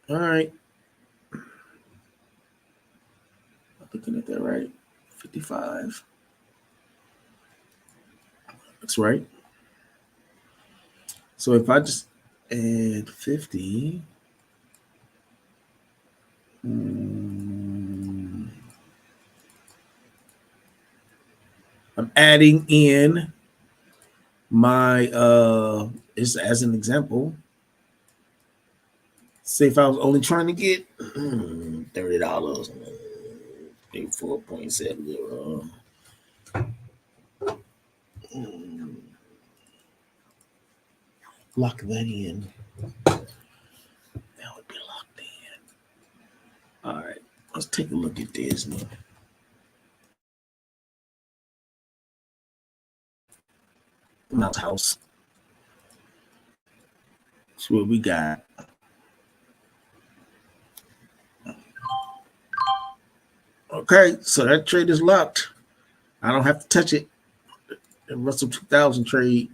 Speaker 1: all right. I'm looking at that right. 55. That's right. So if I just add 50, I'm adding in my is as an example. Say if I was only trying to get $30, 4.70. Lock that in. That would be locked in. All right, let's take a look at this now. Mouse house. That's what we got. Okay, so that trade is locked. I don't have to touch it. The Russell 2000 trade,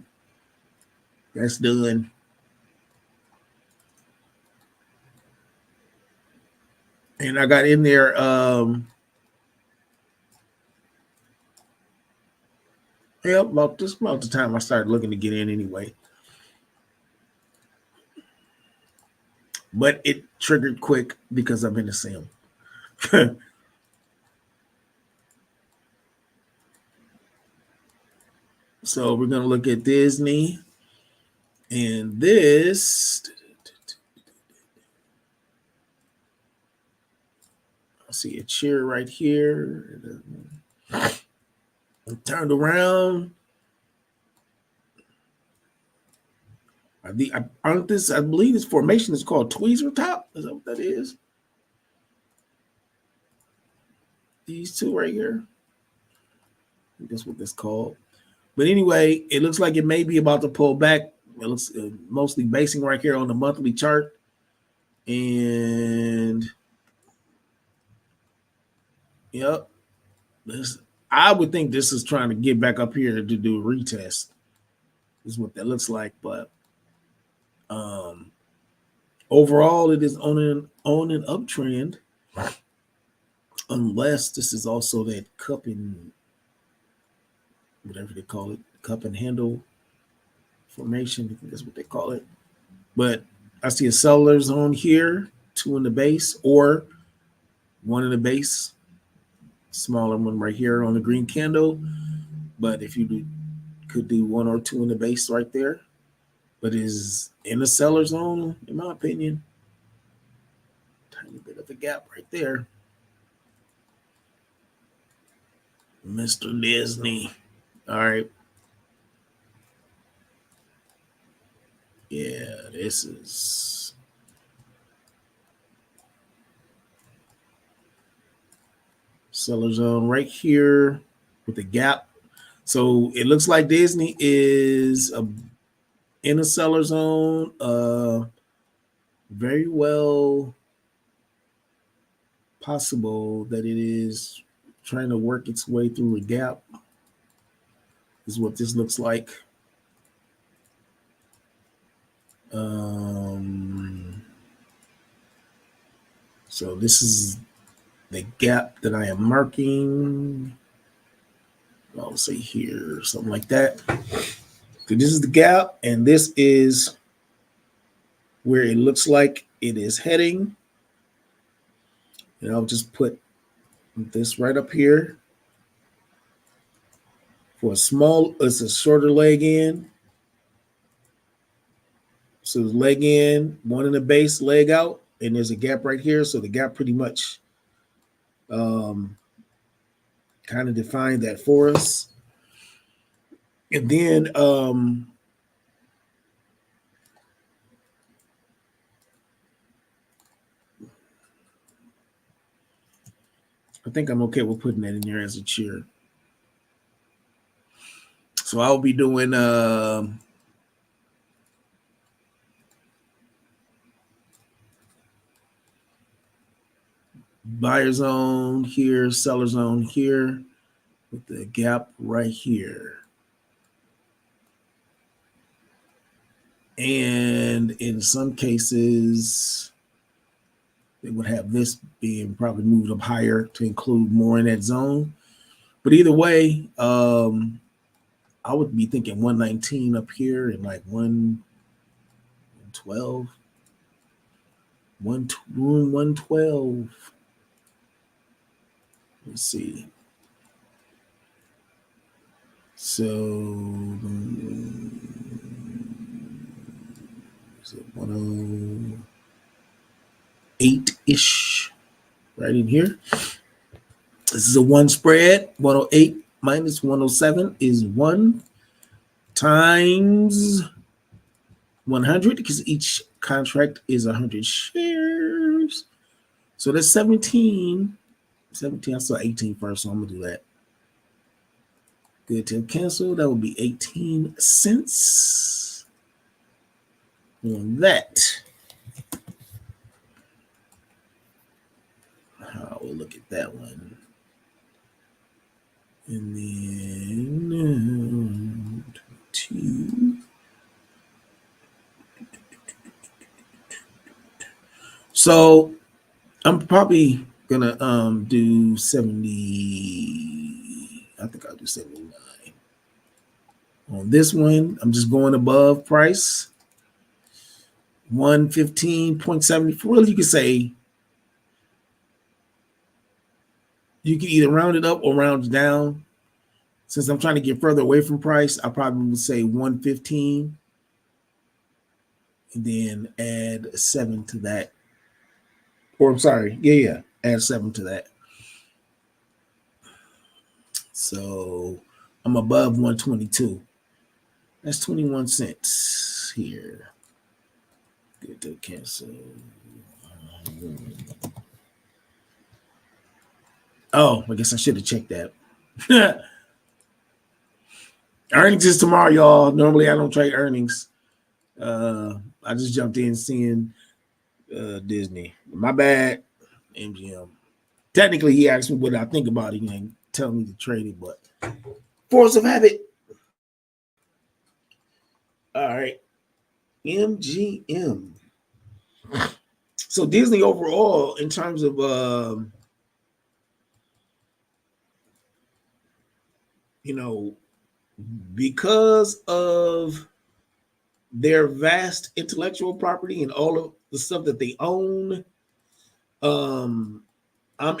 Speaker 1: that's done. And I got in there. Yeah, about the time I started looking to get in anyway. But it triggered quick because I'm in the sim. So we're going to look at Disney. And this, I see a chair right here. Turned around. I believe this formation is called tweezer top. Is that what that is? These two right here. I think that's what that's called. But anyway, it looks like it may be about to pull back It looks mostly basing right here on the monthly chart. And yep, I would think this is trying to get back up here to do a retest. This is what that looks like. But overall, it is on an uptrend, unless this is also that cup and whatever they call it, cup and handle formation. I think that's what they call it. But I see a seller zone here, 2 in the base, or 1 in the base, smaller one right here on the green candle. But if you could do 1 or 2 in the base right there, but is in the seller zone, in my opinion. Tiny bit of a gap right there. Mr. Disney. All right. Yeah, this is seller zone right here with the gap. So it looks like Disney is in a seller zone. Very well possible that it is trying to work its way through a gap. Is what this looks like. So this is the gap that I am marking. I'll say here, something like that. So this is the gap, and this is where it looks like it is heading. And I'll just put this right up here for it's a shorter leg in. So leg in, 1 in the base, leg out, and there's a gap right here. So the gap pretty much kind of defined that for us. And then I think I'm okay with putting that in there as a cheer. So I'll be doing buyer zone here, seller zone here, with the gap right here. And in some cases, it would have this being probably moved up higher to include more in that zone. But either way, I would be thinking 119 up here and like 112. 112. Let's see. So is it 108-ish right in here? This is a 1 spread. 108 minus 107 is 1 times 100 because each contract is 100 shares. So that's 17. I saw 18 first, so I'm going to do that. Good to cancel. That would be 18 cents on that. We'll look at that one. And then 2. So I'm probably gonna do 70. I think I'll do 79. On this one, I'm just going above price. 115.74. Really, you could say you can either round it up or round it down. Since I'm trying to get further away from price, I probably would say 115 and then add 7 to that. Or I'm sorry, add 7 to that. So I'm above 122. That's 21 cents here. Good to cancel. Oh, I guess I should have checked that. Earnings is tomorrow, y'all. Normally I don't trade earnings. I just jumped in seeing Disney. My bad, MGM. Technically, he asked me what I think about it and tell me to trade it, but force of habit. All right, MGM. So Disney overall, in terms of because of their vast intellectual property and all of the stuff that they own, I'm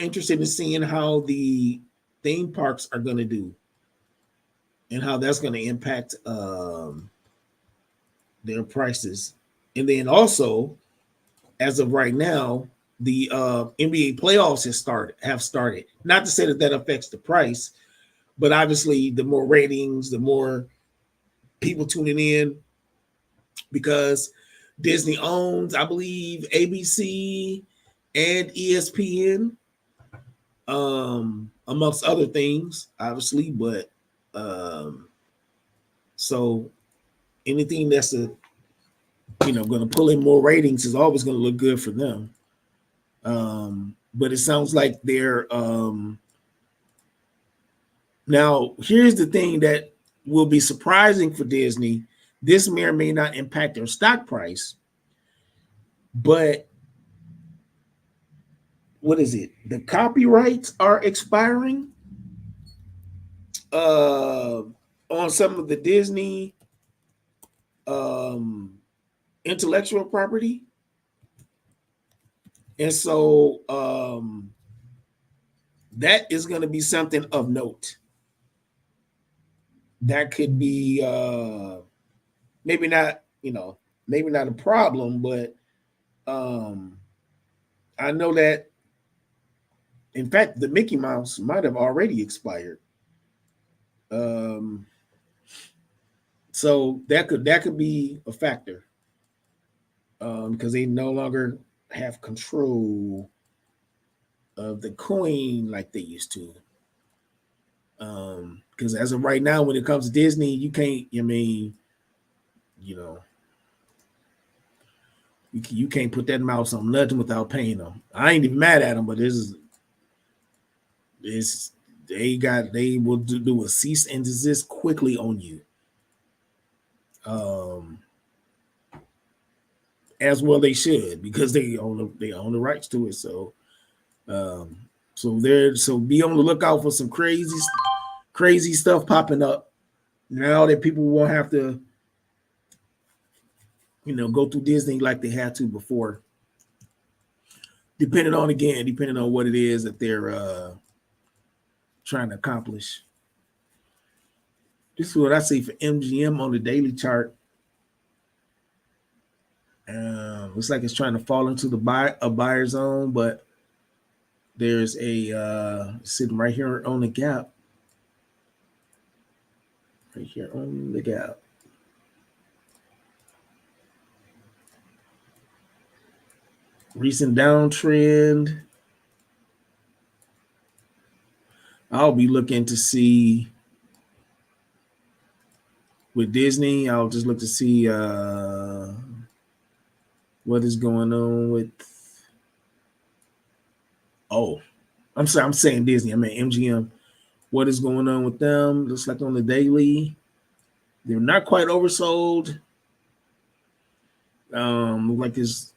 Speaker 1: interested in seeing how the theme parks are going to do and how that's going to impact their prices. And then also, as of right now, the NBA playoffs have started. Not to say that affects the price, but obviously, the more ratings, the more people tuning in, because Disney owns, I believe, ABC and ESPN, amongst other things, obviously. But so anything that's going to pull in more ratings is always going to look good for them. But it sounds like they're now. Here's the thing that will be surprising for Disney. This may or may not impact their stock price, but what is it? The copyrights are expiring on some of the Disney intellectual property. And so that is going to be something of note. That could be maybe not a problem, but I know that, in fact, the Mickey Mouse might have already expired. So that could be a factor, because they no longer have control of the coin like they used to. Because as of right now, when it comes to Disney, you can't. You can't put that mouse on nothing without paying them. I ain't even mad at them, but they will do a cease and desist quickly on you. As well they should, because they own the rights to it. So be on the lookout for some crazy stuff popping up now that people won't have to go through Disney like they had to before, depending on what it is that they're trying to accomplish. This is what I see for MGM on the daily chart. Looks like it's trying to fall into a buyer zone, but there's a sitting right here on the gap. Right here on the gap. Recent downtrend. I'll be looking to see with Disney. I'll just look to see what is going on with. Oh, I'm sorry. I'm saying Disney. I mean MGM. What is going on with them? Looks like on the daily, they're not quite oversold. Look like it's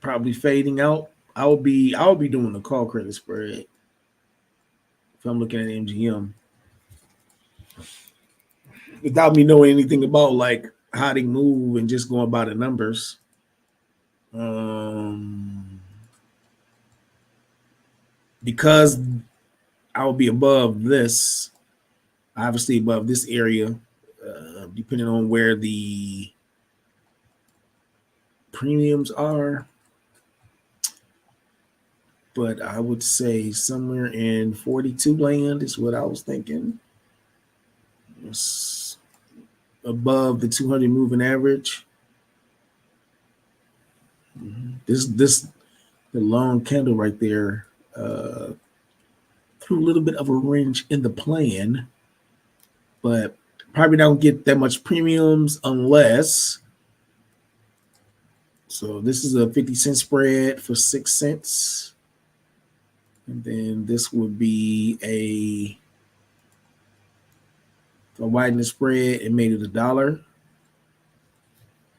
Speaker 1: probably fading out. I'll be doing the call credit spread if I'm looking at MGM without me knowing anything about like how they move and just going by the numbers. Because I'll be above this, obviously above this area, depending on where the premiums are. But I would say somewhere in 42 land is what I was thinking. It's above the 200 moving average. The long candle right there threw a little bit of a wrench in the plan, but probably don't get that much premiums unless. So this is a 50-cent spread for 6 cents. And then this would be a widened the spread and made it $1.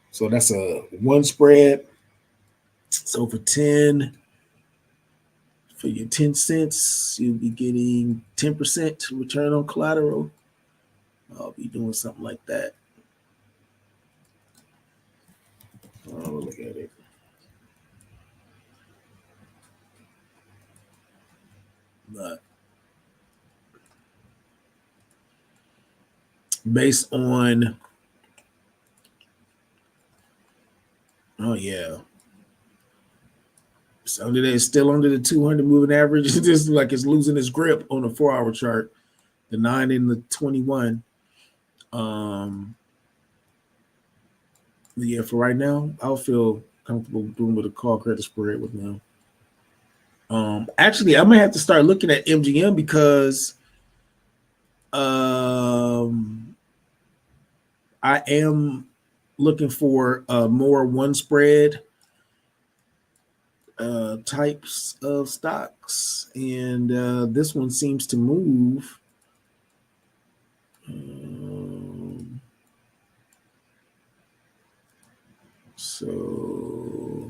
Speaker 1: So that's a 1 spread. So for your 10 cents, you'll be getting 10% return on collateral. I'll be doing something like that. Oh, look at it. But based on, oh yeah, so it's still under the 200 moving average. It's just like it's losing its grip on the 4-hour chart, the 9 and the 21. Yeah, for right now, I'll feel comfortable doing with a call credit spread with them. Actually, I might have to start looking at MGM because I am looking for more 1 spread types of stocks, and this one seems to move. So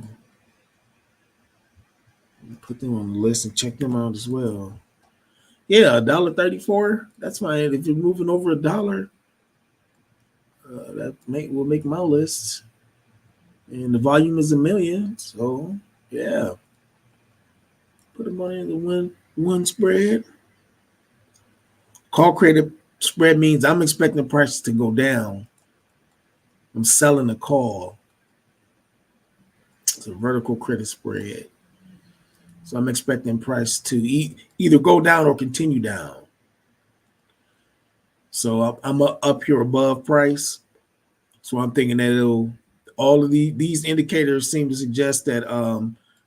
Speaker 1: put them on the list and check them out as well. Yeah, $1.34. That's fine. If you're moving over $1, that will make my list. And the volume is 1 million. So yeah, put them on the one spread. Call credit spread means I'm expecting the prices to go down. I'm selling a call. It's a vertical credit spread. So I'm expecting price to either go down or continue down. So I'm up here above price. So I'm thinking that all of these indicators seem to suggest that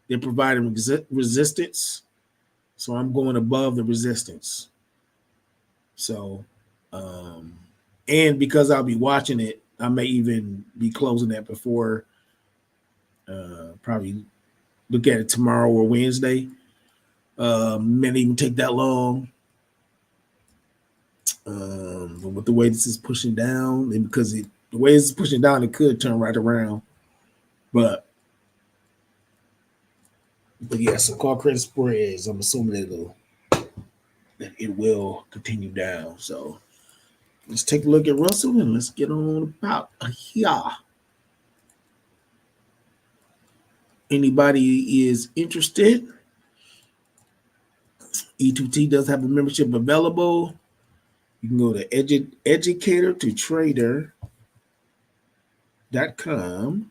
Speaker 1: they're providing resistance. So I'm going above the resistance. So, and because I'll be watching it, I may even be closing that before probably look at it tomorrow or Wednesday. May not even take that long. But with the way this is pushing down, and because the way it's pushing down, it could turn right around. But yeah, so call credit spreads, I'm assuming that it will continue down. So let's take a look at Russell and let's get on about here. Anybody is interested? E2T does have a membership available. You can go to educatortotrader.com.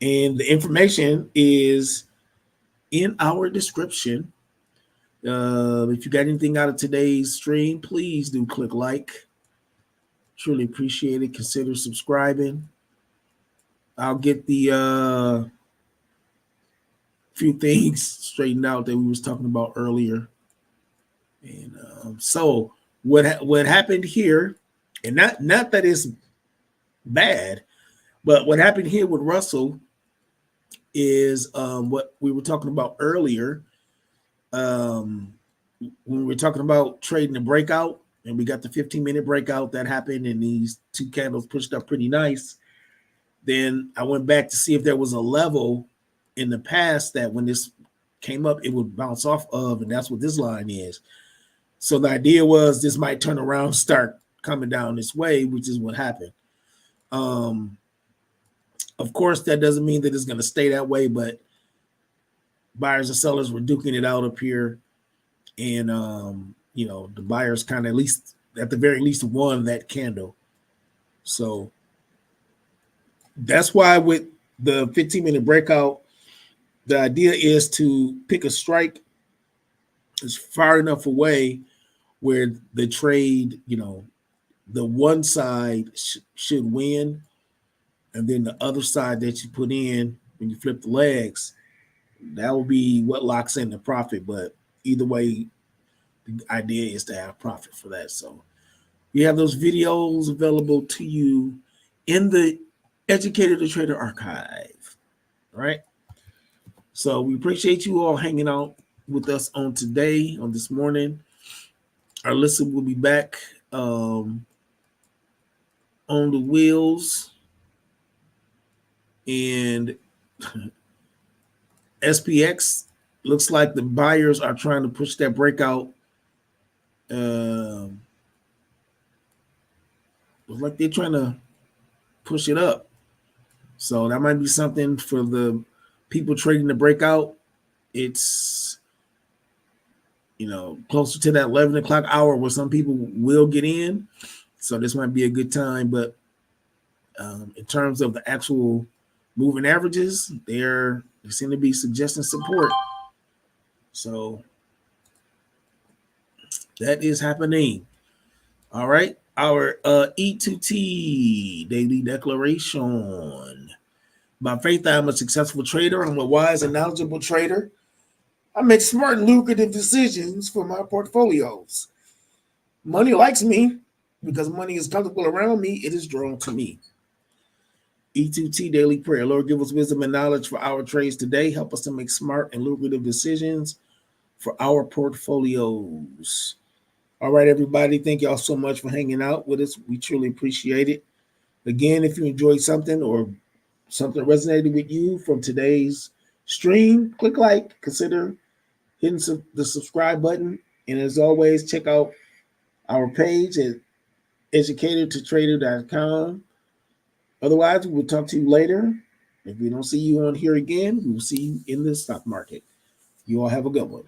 Speaker 1: And the information is in our description. If you got anything out of today's stream, please do click like. Truly appreciate it. Consider subscribing. I'll get the few things straightened out that we was talking about earlier. And so what happened here, and not that it's bad, but what happened here with Russell is what we were talking about earlier. When we were talking about trading the breakout, and we got the 15-minute breakout that happened, and these 2 candles pushed up pretty nice. Then I went back to see if there was a level in the past that when this came up, it would bounce off of, and that's what this line is. So the idea was this might turn around, start coming down this way, which is what happened. Of course, that doesn't mean that it's going to stay that way, but buyers and sellers were duking it out up here. And, the buyers kind of at the very least won that candle. So that's why with the 15-minute breakout, the idea is to pick a strike that's far enough away where the trade, the one side should win, and then the other side that you put in when you flip the legs That will be what locks in the profit. But either way, the idea is to have profit for that. So we have those videos available to you in the Educator to Trader archive. All right. So we appreciate you all hanging out with us on today, on this morning. Our listen will be back on the wheels, and SPX looks like the buyers are trying to push that breakout. Looks like they're trying to push it up. So that might be something for the people trading the breakout. It's, closer to that 11 o'clock hour where some people will get in. So this might be a good time. But in terms of the actual moving averages, they seem to be suggesting support. So that is happening. All right. Our E2T daily declaration. By faith, I am a successful trader. I'm a wise and knowledgeable trader. I make smart and lucrative decisions for my portfolios. Money likes me because money is comfortable around me. It is drawn to me. E2T daily prayer. Lord, give us wisdom and knowledge for our trades today. Help us to make smart and lucrative decisions for our portfolios. All right, everybody. Thank y'all so much for hanging out with us. We truly appreciate it. Again, if you enjoyed something or something resonated with you from today's stream, click like, consider hitting the subscribe button. And as always, check out our page at educatortotrader.com. Otherwise, we will talk to you later. If we don't see you on here again, we will see you in the stock market. You all have a good one.